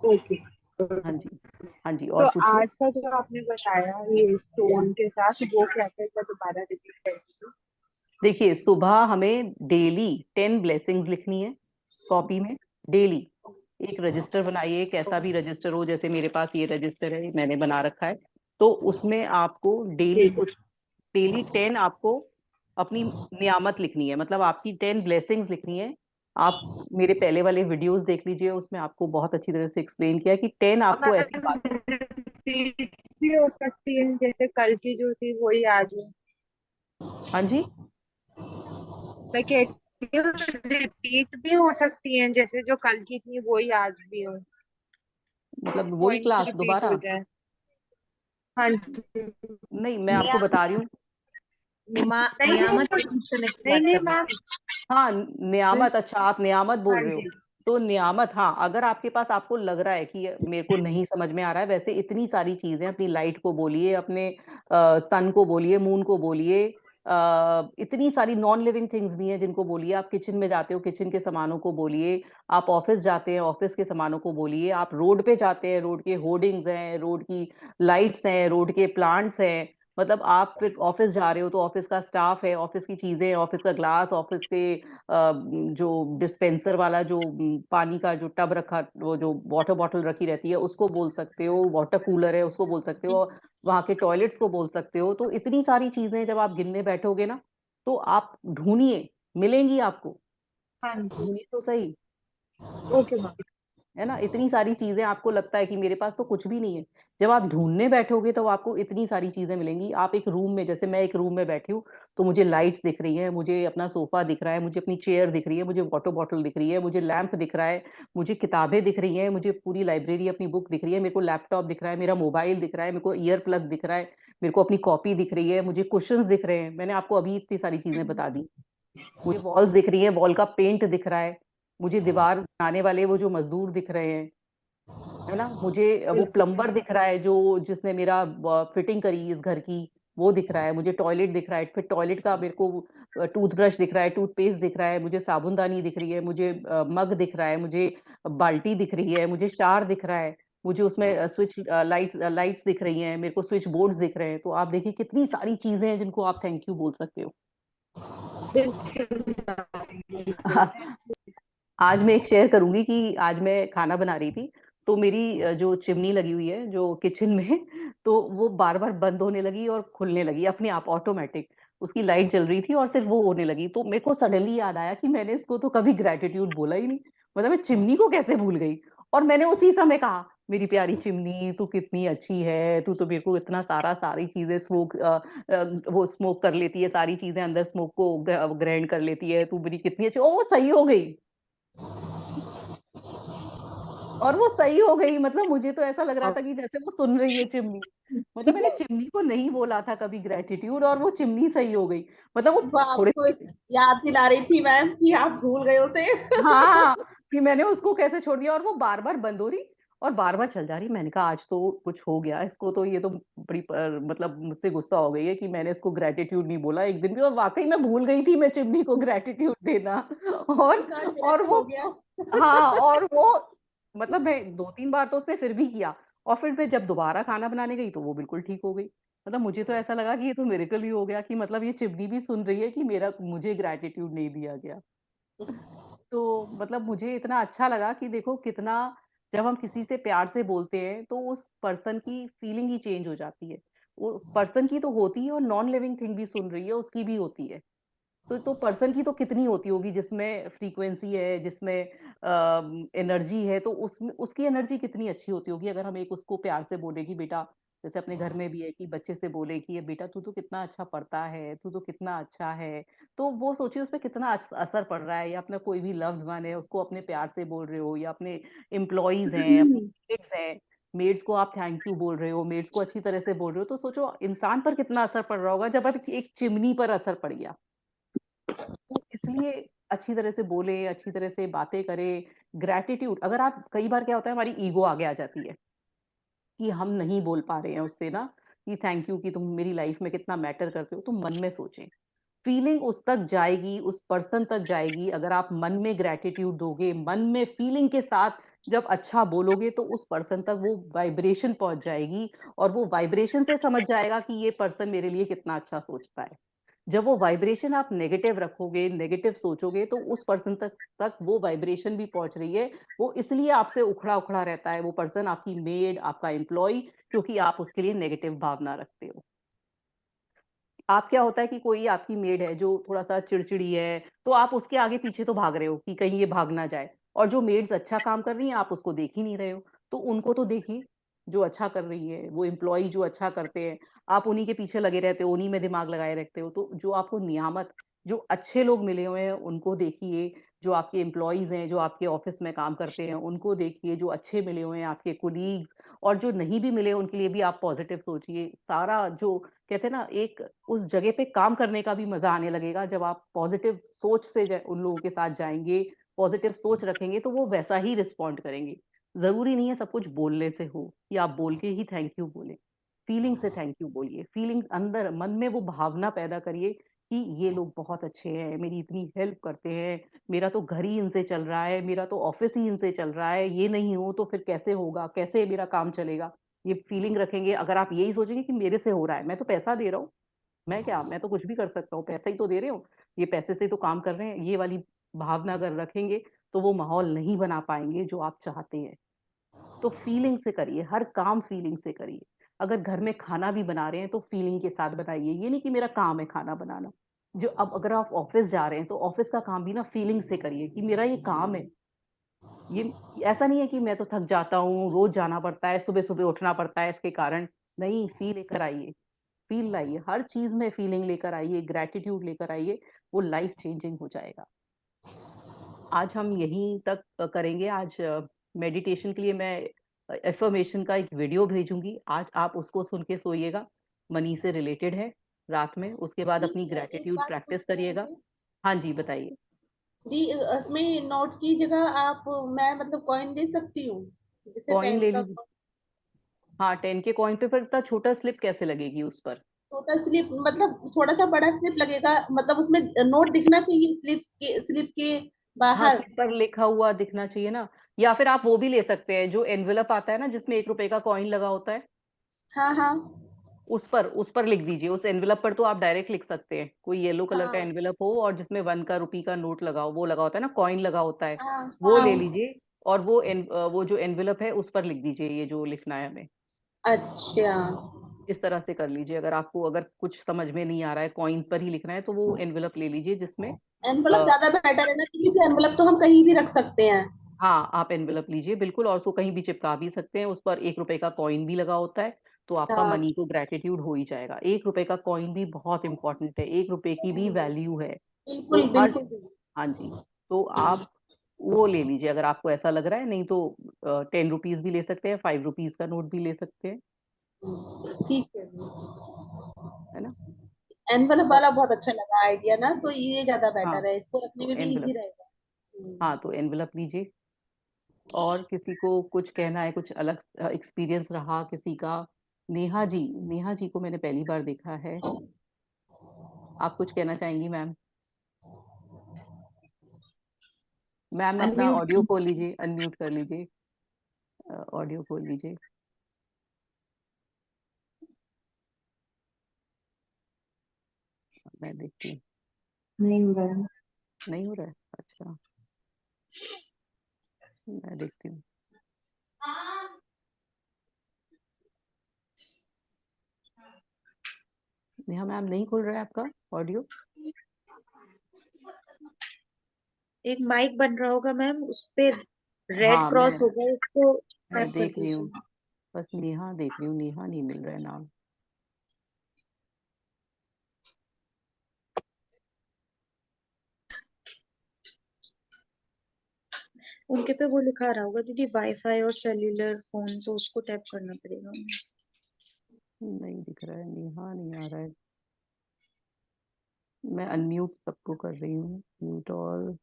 ओके। हाँ जी, हाँ जी, तो और पूछिए। आज का जो आपने बताया ये स्टोन के साथ, वो क्या क्या था, दोबारा रिपीट करेंगे? देखिए, सुबह हमें डेली 10 ब्लेसिंग्स लिखनी है कॉपी में, डेली। एक रजिस्टर बनाइए, एक ऐसा भी रजिस्टर हो, जैसे मेरे पास ये रजिस्टर है, मैंने बना रखा है। तो उसमें आपको डेली ठीक है। कुछ, डेली 10 आपको अपनी नियामत लिखनी है, मतलब आपकी 10 ब्लेसिंग्स लिखनी है। आप मेरे पहले वाले वीडियोस देख लीजिए, उसमें आपको बहुत अच्छी तरह से एक्सप्लेन किया है कि 10 और आपको ऐसी मैम बात। रिपीट भी हो सकती है, जैसे कल की जो थी वही आज हो? हाँ जी, मैं कहती हूँ रिपीट भी हो सकती है, जैसे जो कल की थी वही आज भी हो, मतलब वही पॉइंट्स क्लास रिपीट हो दोबारा। जाए। हाँ जी। नहीं, मैं आपको बता रही हूँ। नहीं नियामत नहीं इंटरनेट की नहीं बात नहीं कर रहे मैम। थे। हाँ, नियामत, अच्छा आप नियामत बोल हाँ रहे हो। जी। तो नियामत, हाँ, अगर आपके पास, आपको लग रहा है कि ये मेरे को नहीं समझ में आ रहा है, वैसे इतनी सारी चीजें, अपनी लाइट को बोलिए, अपने सन को बोलिए, मून को बोलिए, इतनी सारी नॉन लिविंग थिंग्स भी हैं जिनको बोलिए। आप किचन में जाते हो, किचन के सामानों को बोलिए। आप ऑफिस जाते हैं, ऑफिस के सामानों को बोलिए। आप रोड पे जाते हैं, रोड के होर्डिंग्स हैं, रोड की लाइट्स हैं, रोड के प्लांट्स हैं। मतलब आप फिर ऑफिस जा रहे हो तो ऑफिस का स्टाफ है, ऑफिस की चीजें, ऑफिस का ग्लास, ऑफिस के जो डिस्पेंसर वाला जो पानी का जो टब रखा, वो जो वाटर बॉटल रखी रहती है, उसको बोल सकते हो। वाटर कूलर है, उसको बोल सकते हो। वहां के टॉयलेट्स को बोल सकते हो। तो इतनी सारी चीजें जब आप गिनने बैठोगे ना, तो आप ढूंढिए, मिलेंगी आपको। हाँ जी। ढूंढिए तो सही, ओके मैम। है ना। इतनी सारी चीजें, आपको लगता है कि मेरे पास तो कुछ भी नहीं है, जब आप ढूंढने बैठोगे तो आपको इतनी सारी चीजें मिलेंगी। आप एक रूम में, जैसे मैं एक रूम में बैठी हूँ, तो मुझे लाइट्स दिख रही है, मुझे अपना सोफा दिख रहा है, मुझे अपनी चेयर दिख रही है, मुझे वाटर बॉटल दिख रही है, मुझे लैंप दिख रहा है, मुझे किताबें दिख रही हैं, मुझे पूरी लाइब्रेरी अपनी बुक दिख रही है, मेरे को लैपटॉप दिख रहा है, मेरा मोबाइल दिख रहा है, मेरे को ईयर प्लग दिख रहा है, मेरे को अपनी कॉपी दिख रही है, मुझे क्वेश्चंस दिख रहे हैं। मैंने आपको अभी इतनी सारी चीजें बता दी। मुझे वॉल्स दिख रही है, वॉल का पेंट दिख रहा है, मुझे दीवार बनाने वाले वो जो मजदूर दिख रहे हैं, है ना। मुझे वो बिल्कुल। प्लम्बर दिख रहा है जो, जिसने मेरा फिटिंग करी इस घर की, वो दिख रहा है। मुझे टॉयलेट दिख रहा है, फिर टॉयलेट का मेरे को टूथब्रश दिख रहा है, टूथपेस्ट दिख रहा है, मुझे साबुनदानी दिख रही है, मुझे मग दिख रहा है, मुझे बाल्टी दिख रही है, मुझे शार दिख रहा है, मुझे उसमें स्विच लाइट्स दिख रही हैं, मेरे को स्विच बोर्ड्स दिख रहे हैं। तो आप देखिए कितनी सारी चीजें हैं जिनको आप थैंक यू बोल सकते हो। बिल्कुल। आज मैं एक शेयर करूंगी कि आज मैं खाना बना रही थी, तो मेरी जो चिमनी लगी हुई है जो किचन में, तो वो बार बार बंद होने लगी और खुलने लगी अपने आप, ऑटोमेटिक। उसकी लाइट जल रही थी और सिर्फ वो होने लगी। तो मेरे को सडनली याद आया कि मैंने इसको तो कभी ग्रेटिट्यूड बोला ही नहीं, मतलब मैं चिमनी को कैसे भूल गई। और मैंने उसी समय कहा, मेरी प्यारी चिमनी, तू कितनी अच्छी है, तू तो मेरे को इतना सारी चीजें वो स्मोक कर लेती है, सारी चीजें अंदर स्मोक को ग्रहण कर लेती है, तू मेरी कितनी अच्छी। ओ, सही हो गई। और वो सही हो गई, मतलब मुझे तो ऐसा लग रहा था कि जैसे वो सुन रही है चिमनी। मतलब मैंने चिमनी को नहीं बोला था कभी ग्रेटिट्यूड, और वो चिमनी सही हो गई। मतलब वो वो थोड़े, आपको याद दिला रही थी मैम कि आप भूल गए उसे। हाँ, कि मैंने उसको कैसे छोड़ दिया, और वो बार बार बंद हो रही और बार बार चल जा रही। मैंने कहा आज तो कुछ हो गया इसको, तो ये तो बड़ी मतलब मुझसे गुस्सा हो गई है कि मैंने इसको ग्रेटिट्यूड नहीं बोला एक दिन भी। और वाकई मैं भूल गई थी मैं चिमनी को ग्रेटिट्यूड देना। और उसका और मिरेकल वो, हो गया। हाँ, और वो, मतलब मैं 2-3 बार तो उसने फिर भी किया। और फिर मैं जब दोबारा खाना बनाने गई तो वो बिल्कुल ठीक हो गई। मतलब मुझे तो ऐसा लगा कि ये तो मिरेकल ही हो गया, कि मतलब ये चिमनी भी सुन रही है कि मेरा, मुझे ग्रेटिट्यूड नहीं दिया गया। तो मतलब मुझे इतना अच्छा लगा कि देखो कितना, जब हम किसी से प्यार से बोलते हैं तो उस पर्सन की फीलिंग ही चेंज हो जाती है। वो पर्सन की तो होती है और नॉन लिविंग थिंग भी सुन रही है उसकी भी होती है। तो पर्सन की तो कितनी होती होगी, जिसमें फ्रीक्वेंसी है, जिसमें एनर्जी है, तो उसमें उसकी एनर्जी कितनी अच्छी होती होगी अगर हम एक उसको प्यार से बोले कि बेटा, जैसे अपने घर में भी है कि बच्चे से बोले कि ये बेटा तू तो कितना अच्छा पढ़ता है, तू तो कितना अच्छा है। तो वो सोचिए उस पर कितना असर पड़ रहा है। या अपना कोई भी लव्ड वन है उसको अपने प्यार से बोल रहे हो, या अपने एम्प्लॉयज हैं, अपने मेड्स हैं, मेड्स को आप थैंक यू बोल रहे हो, मेड्स को अच्छी तरह से बोल रहे हो, तो सोचो इंसान पर कितना असर पड़ रहा होगा जब अब एक चिमनी पर असर पड़ गया। तो इसलिए अच्छी तरह से बोले, अच्छी तरह से बातें करें। ग्रेटिट्यूड, अगर आप, कई बार क्या होता है हमारी ईगो आगे आ जाती है कि हम नहीं बोल पा रहे हैं उससे ना कि थैंक यू, कि तुम मेरी लाइफ में कितना मैटर करते हो, तो मन में सोचें। फीलिंग उस तक जाएगी, उस पर्सन तक जाएगी अगर आप मन में ग्रेटिट्यूड दोगे, मन में फीलिंग के साथ जब अच्छा बोलोगे, तो उस पर्सन तक वो वाइब्रेशन पहुंच जाएगी। और वो वाइब्रेशन से समझ जाएगा कि ये पर्सन मेरे लिए कितना अच्छा सोचता है। जब वो वाइब्रेशन आप नेगेटिव रखोगे, नेगेटिव सोचोगे, तो उस पर्सन तक वो वाइब्रेशन भी पहुंच रही है। वो इसलिए आपसे उखड़ा उखड़ा रहता है वो पर्सन, आपकी मेड, आपका एम्प्लॉय, क्योंकि आप उसके लिए नेगेटिव भावना रखते हो। आप, क्या होता है कि कोई आपकी मेड है जो थोड़ा सा चिड़चिड़ी है, तो आप उसके आगे पीछे तो भाग रहे हो कि कहीं ये भाग ना जाए। और जो मेड्स अच्छा काम कर रही हैं आप उसको देख ही नहीं रहे हो। तो उनको तो देखिए, जो अच्छा कर रही है, वो एम्प्लॉय जो अच्छा करते हैं, आप उन्हीं के पीछे लगे रहते हो, उन्हीं में दिमाग लगाए रखते हो। तो जो आपको नियामत, जो अच्छे लोग मिले हुए हैं उनको देखिए, जो आपके एम्प्लॉयज हैं, जो आपके ऑफिस में काम करते हैं उनको देखिए, जो अच्छे मिले हुए हैं आपके कोलीग्स, और जो नहीं भी मिले उनके लिए भी आप पॉजिटिव सोचिए। सारा जो कहते हैं ना, एक उस जगह पे काम करने का भी मजा आने लगेगा जब आप पॉजिटिव सोच से उन लोगों के साथ जाएंगे, पॉजिटिव सोच रखेंगे, तो वो वैसा ही रिस्पॉन्ड करेंगे। जरूरी नहीं है सब कुछ बोलने से हो कि आप बोल के ही थैंक यू बोले। फीलिंग से थैंक यू बोलिए, फीलिंग अंदर मन में वो भावना पैदा करिए कि ये लोग बहुत अच्छे हैं, मेरी इतनी हेल्प करते हैं, मेरा तो घर ही इनसे चल रहा है, मेरा तो ऑफिस ही इनसे चल रहा है, ये नहीं हो तो फिर कैसे होगा, कैसे मेरा काम चलेगा। ये फीलिंग रखेंगे। अगर आप यही सोचेंगे कि मेरे से हो रहा है, मैं तो पैसा दे रहा हूँ, मैं क्या, मैं तो कुछ भी कर सकता हूँ, पैसा ही तो दे रहे हो, ये पैसे से तो काम कर रहे हैं, ये वाली भावना अगर रखेंगे, तो वो माहौल नहीं बना पाएंगे जो आप चाहते हैं। तो फीलिंग से करिए, हर काम फीलिंग से करिए। अगर घर में खाना भी बना रहे हैं तो फीलिंग के साथ बनाइए। ये नहीं कि मेरा काम है खाना बनाना। जो अब अगर आप ऑफिस जा रहे हैं तो ऑफिस का काम भी ना फीलिंग से करिए कि मेरा ये काम है। ये ऐसा नहीं है कि मैं तो थक जाता हूँ, रोज जाना पड़ता है, सुबह सुबह उठना पड़ता है इसके कारण। नहीं, फील लेकर आइए, फील लाइए, हर चीज में फीलिंग लेकर आइए, ग्रेटिट्यूड लेकर आइए। वो लाइफ चेंजिंग हो जाएगा। आज हम यहीं तक करेंगे। आज मेडिटेशन के लिए मैं एफर्मेशन का एक वीडियो भेजूंगी, आज आप उसको सुन के सोइएगा। मनी से रिलेटेड है। रात में उसके बाद ठीक अपनी है, एक ग्रेटिट्यूड बात प्रैक्टिस पूछनी है करिएगा। मुझे। हाँ जी, बताइए। दी, इसमें नोट की जगह आप, मैं मतलब कॉइन ले सकती हूँ, जैसे कॉइन 10 ले का लीजिए। हाँ, 10 के कॉइन पे, पर इतना छोटा स्लिप कैसे लगेगी उस पर? छोटा स्लिप, मतलब थोड़ा सा बड़ा स्लिप लगेगा, मतलब उसमें नोट दिखना चाहिए स्लिप के हाँ, बाहर। स्लिप पर लिखा हुआ दिखना चाहिए ना। या फिर आप वो भी ले सकते हैं, जो एनवेलप आता है ना जिसमें 1 रुपए का कॉइन लगा होता है, हाँ हाँ उस पर लिख दीजिए। उस एनवेलप पर तो आप डायरेक्ट लिख सकते हैं, कोई येलो कलर का हाँ एनवेलप हो और जिसमें 1 का रुपी का नोट लगा हो, वो लगा होता है ना, कॉइन लगा होता है, हाँ वो हाँ। ले लीजिए। और वो जो एनवेलप है उस पर लिख दीजिए ये जो लिखना है हमें। अच्छा। इस तरह से कर लीजिए। अगर आपको, अगर कुछ समझ में नहीं आ रहा है, कॉइन पर ही लिखना है, तो वो एनवेलप ले लीजिए जिसमें एनवलप ज्यादा बेटर है ना, क्योंकि एनवलप तो हम कहीं भी रख सकते हैं। हाँ, आप एनवेलप लीजिए बिल्कुल, और उसको कहीं भी चिपका भी सकते हैं। उस पर 1 रुपए का कॉइन भी लगा होता है। तो आपका हाँ, मनी को ग्रेटिट्यूड हो ही जाएगा। 1 रुपए का कॉइन भी बहुत इंपॉर्टेंट है, 1 रुपए की भी वैल्यू है। तो बिल्कुल हर, बिल्कुल। हाँ जी, तो आप वो ले लीजिए अगर आपको ऐसा लग रहा है। नहीं तो 10 रुपीज भी ले सकते हैं, 5 रुपीज का नोट भी ले सकते हैं, ठीक है। है ना। एनवलप और वाला बहुत अच्छा लगा आइडिया ना, तो ये ज्यादा हाँ, बेटर है, इसको रखने तो में भी इजी एनवेलप, रहेगा। हाँ तो एनवेलप लीजिए। और किसी को कुछ कहना है, कुछ अलग एक्सपीरियंस रहा किसी का? नेहा जी, नेहा जी को मैंने पहली बार देखा है। आप कुछ कहना चाहेंगी मैम? मैम अपना अनम्यूट। ऑडियो खोल लीजिए, अनम्यूट कर लीजिए, ऑडियो खोल लीजिए। मैं देखती हूँ। नहीं हो रहा है। नहीं हो रहा है, अच्छा। मैं देखती हूँ। नेहा मैम नहीं खुल रहा है आपका ऑडियो। एक माइक बन रहा होगा मैम, उस पे रेड हाँ क्रॉस होगा, उसको मैं टैप कर देख रही हूँ, दीजिए। बस नेहा देख रही हूँ, नेहा नहीं मिल रहा है नाम। उनके पे वो लिखा रहा होगा दीदी, वाईफाई और सेल्यूलर फोन, तो उसको टैप करना पड़ेगा। नहीं दिख रहा है, नेहा नहीं आ रहा है। मैं अनम्यूट सबको कर रही हूँ, म्यूट ऑल।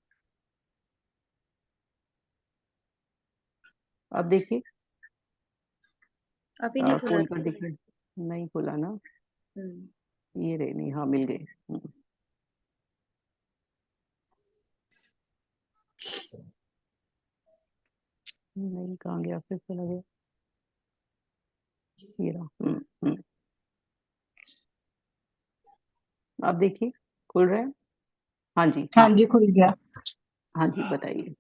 अब देखिए, अभी नहीं खुला। खोल कर देखिए। नहीं खुला ना। हम्म। ये रहे, नेहा मिल गए। नहीं, कहाँ गया, फिर चला गया। ये रहा। हम्म। अब देखिए, खुल रहा है। हाँ जी, हाँ हाँ। जी, खुल गया। हाँ जी, बताइए।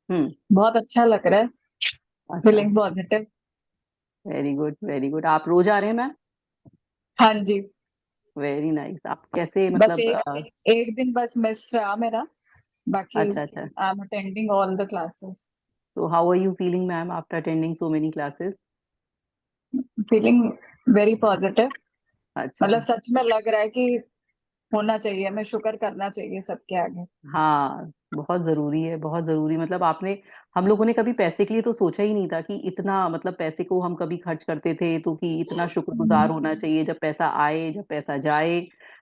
हम्म। बहुत अच्छा लग रहा है। अच्छा। Feeling positive. Very good, very good. आप रोज आ रहे हैं मैम? हाँ जी। Very nice. आप कैसे, बस मतलब एक दिन बस मिस रहा मेरा, बाकी अच्छा अच्छा। I am attending all the classes. तो how are you feeling ma'am after attending so many classes? Feeling very positive. अच्छा। मतलब सच में लग रहा है कि होना चाहिए, हमें शुक्र करना चाहिए सबके आगे। हाँ, बहुत जरूरी है, बहुत जरूरी। मतलब आपने, हम लोगों ने कभी पैसे के लिए तो सोचा ही नहीं था कि इतना, मतलब पैसे को हम कभी खर्च करते थे तो कि इतना शुक्रगुजार होना चाहिए जब पैसा आए, जब पैसा जाए।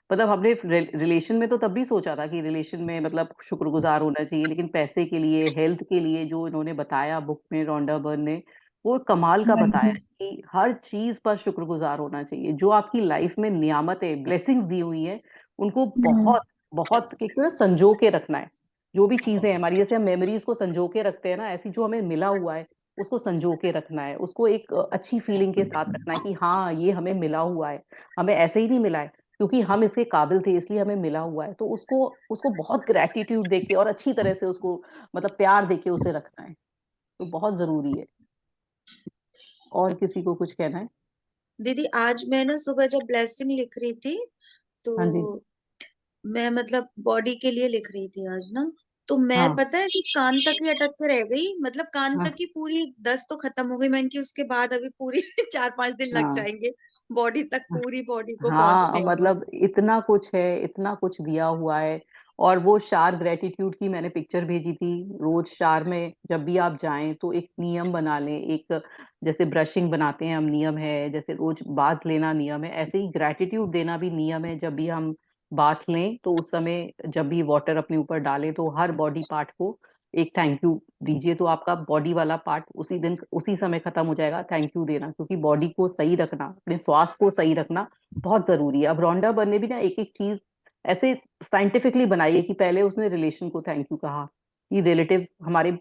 मतलब हमने रिलेशन में तो तब भी सोचा था कि रिलेशन में मतलब शुक्रगुजार होना चाहिए, लेकिन पैसे के लिए, हेल्थ के लिए जो इन्होंने बताया बुक में, रॉन्डा बर्न ने, वो कमाल का हाँ बताया जी। कि हर चीज पर शुक्रगुजार होना चाहिए। जो आपकी लाइफ में नियामतें, ब्लेसिंग्स दी हुई हैं, उनको हम्म। बहुत बहुत एक ना संजो के रखना है। जो भी चीजें हैं हमारी, जैसे हम मेमोरीज को संजो के रखते हैं ना, ऐसी जो हमें मिला हुआ है उसको संजो के रखना है। उसको एक अच्छी फीलिंग के साथ रखना है कि हाँ, ये हमें मिला हुआ है। हमें ऐसे ही नहीं मिला है, क्योंकि हम इसके काबिल थे इसलिए हमें मिला हुआ है। तो उसको उसको बहुत ग्रेटिट्यूड देके और अच्छी तरह से उसको, मतलब प्यार देके उसे रखना है। तो बहुत जरूरी है। और किसी को कुछ कहना है? दीदी आज मैं ना सुबह जब ब्लेसिंग लिख रही थी, तो हाँ जी। मैं मतलब बॉडी के लिए लिख रही थी आज ना, तो मैं हाँ पता है कि कान तक ही अटक के रह गई। मतलब कान तक हाँ ही पूरी 10 तो खत्म हो गई मैंने की, उसके बाद अभी पूरी 4-5 दिन लग हाँ जाएंगे बॉडी तक, पूरी बॉडी को हाँ, पहुंचने में। मतलब इतना कुछ है, इतना कुछ दिया हुआ है। और वो शार ग्रेटिट्यूड की मैंने पिक्चर भेजी थी। रोज शार में जब भी आप जाएं तो एक नियम बना लें, एक जैसे ब्रशिंग बनाते हैं हम, नियम है, जैसे रोज बाथ लेना नियम है, ऐसे ही ग्रेटिट्यूड देना भी नियम है। जब भी हम बाथ लें तो उस समय जब भी वाटर अपने ऊपर डालें तो हर बॉडी पार्ट को एक थैंक यू दीजिए। तो आपका बॉडी वाला पार्ट उसी दिन, उसी समय खत्म हो जाएगा थैंक यू देना, क्योंकि बॉडी को सही रखना, अपने स्वास्थ्य को सही रखना बहुत जरूरी है। अब रोंडा बर्न ने भी ना एक एक चीज ऐसे साइंटिफिकली बनाई है कि पहले उसने रिलेशन को थैंक यू कहा, कि रिलेटिव हमारे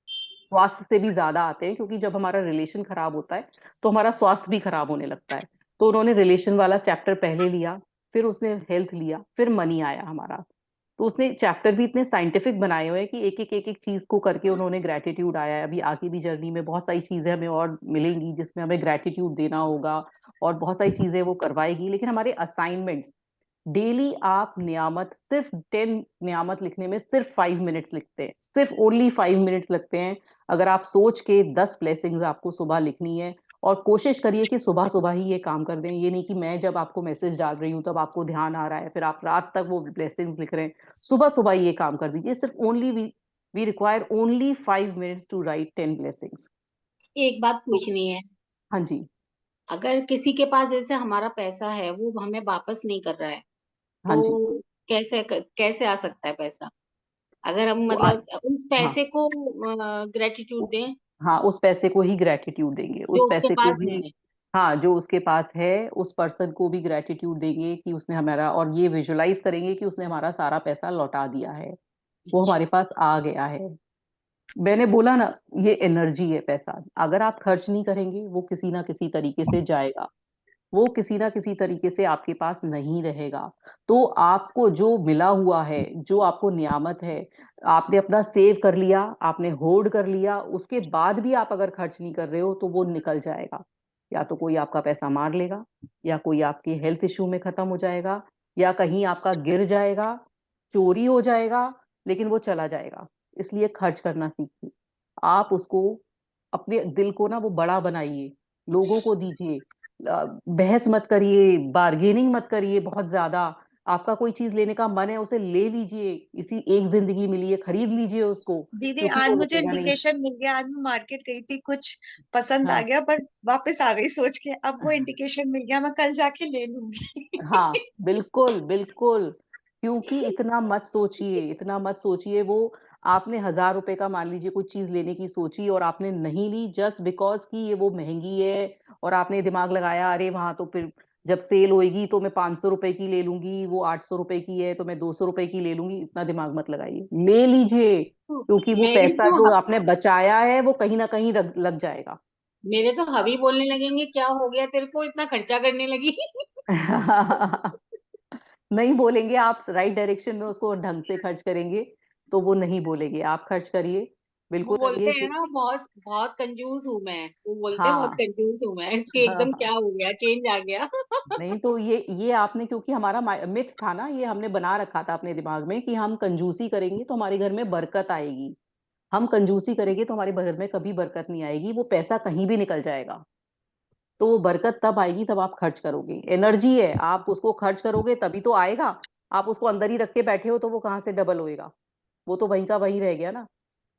स्वास्थ्य से भी ज्यादा आते हैं, क्योंकि जब हमारा रिलेशन खराब होता है तो हमारा स्वास्थ्य भी खराब होने लगता है। तो उन्होंने रिलेशन वाला चैप्टर पहले लिया, फिर उसने हेल्थ लिया, फिर मनी आया हमारा। तो उसने चैप्टर भी इतने साइंटिफिक बनाए हुए हैं कि एक एक चीज को करके उन्होंने ग्रेटिट्यूड आया है। अभी आगे भी जर्नी में बहुत सारी चीजें हमें और मिलेंगी जिसमें हमें ग्रेटिट्यूड देना होगा, और बहुत सारी चीजें वो करवाएगी। लेकिन हमारे असाइनमेंट्स, डेली आप नियामत, सिर्फ 10 नियामत लिखने में सिर्फ 5 मिनट्स लिखते हैं, सिर्फ ओनली 5 मिनट्स लगते हैं। अगर आप सोच के 10 ब्लेसिंग्स आपको सुबह लिखनी है, और कोशिश करिए कि सुबह सुबह ही ये काम कर दें। ये नहीं कि मैं जब आपको मैसेज डाल रही हूँ तब आपको ध्यान आ रहा है फिर आप रात तक वो ब्लेसिंग्स लिख रहे हैं। सुबह सुबह ये काम कर दीजिए। सिर्फ only we require only 5 minutes to write 10 blessings. एक बात तो पूछनी है। हाँ जी। अगर किसी के पास जैसे हमारा पैसा है, वो हमें वापस नहीं कर रहा है, हाँ जी। तो कैसे कैसे आ सकता है पैसा? अगर हम वो मतलब उस हाँ, पैसे को ग्रेटिट्यूड दें हाँ उस पैसे को ही ग्रेटिट्यूड देंगे, जो उस उसके पैसे को पास भी। है। हाँ, जो उसके पास है उस पर्सन को भी ग्रेटिट्यूड देंगे कि उसने हमारा, और ये विजुलाइज करेंगे कि उसने हमारा सारा पैसा लौटा दिया है, वो अच्छा। हमारे पास आ गया है। मैंने बोला ना, ये एनर्जी है पैसा। अगर आप खर्च नहीं करेंगे वो किसी ना किसी तरीके से जाएगा, वो किसी ना किसी तरीके से आपके पास नहीं रहेगा। तो आपको जो मिला हुआ है, जो आपको नियामत है, आपने अपना सेव कर लिया, आपने होल्ड कर लिया, उसके बाद भी आप अगर खर्च नहीं कर रहे हो तो वो निकल जाएगा। या तो कोई आपका पैसा मार लेगा, या कोई आपके हेल्थ इश्यू में खत्म हो जाएगा, या कहीं आपका गिर जाएगा, चोरी हो जाएगा, लेकिन वो चला जाएगा। इसलिए खर्च करना सीखिए। आप उसको, अपने दिल को ना वो बड़ा बनाइए, लोगों को दीजिए। बहस मत करिए, बार्गेनिंग मत करिए बहुत ज्यादा। आपका कोई चीज लेने का मन है, उसे ले लीजिए। इसी एक जिंदगी मिली है, खरीद लीजिए उसको, दीदी क्योंकि आज वो मुझे रुकेगा नहीं। इंडिकेशन मिल गया, आज मैं मार्केट गई थी, कुछ पसंद आ हाँ, गया पर वापस आ गई सोच के, अब वो इंडिकेशन मिल गया, मैं कल जाके ले लूंगी। हाँ, बिल्कुल बिल्कुल। क्योंकि इतना मत सोचिए, इतना मत सोचिए। वो आपने 1,000 रुपए का मान लीजिए कुछ चीज लेने की सोची और आपने नहीं ली, जस्ट बिकॉज कि ये वो महंगी है। और आपने दिमाग लगाया, अरे वहां तो फिर जब सेल होएगी तो मैं 500 रुपए की ले लूंगी, वो 800 रुपए की है तो मैं 200 रुपए की ले लूंगी। इतना दिमाग मत लगाइए, ले लीजिए। क्योंकि वो मेरी पैसा तो जो आपने बचाया है वो कहीं ना कहीं लग जाएगा। मेरे तो हबी बोलने लगेंगे, क्या हो गया तेरे को, इतना खर्चा करने लगी। नहीं बोलेंगे, आप राइट डायरेक्शन में उसको ढंग से खर्च करेंगे तो वो नहीं बोलेंगे। आप खर्च करिए, वो बिल्कुल बोलते करिए, हैं ना, क्योंकि बहुत बहुत कंजूस हूं मैं, वो बोलते हैं बहुत हाँ। कंजूस हूं मैं, कि एकदम क्या हो गया, चेंज आ गया। नहीं तो ये आपने, क्योंकि हमारा मिथ था ना, ये हमने बना रखा था अपने दिमाग में कि हम कंजूसी करेंगे तो हमारे घर में बरकत आएगी। हम कंजूसी करेंगे तो हमारे घर में कभी बरकत नहीं आएगी, वो पैसा कहीं भी निकल जाएगा। तो वो बरकत तब आएगी तब आप खर्च करोगे। एनर्जी है, आप उसको खर्च करोगे तभी तो आएगा। आप उसको अंदर ही रख के बैठे हो तो वो कहाँ से डबल होएगा? वो तो वहीं का वहीं रह गया ना।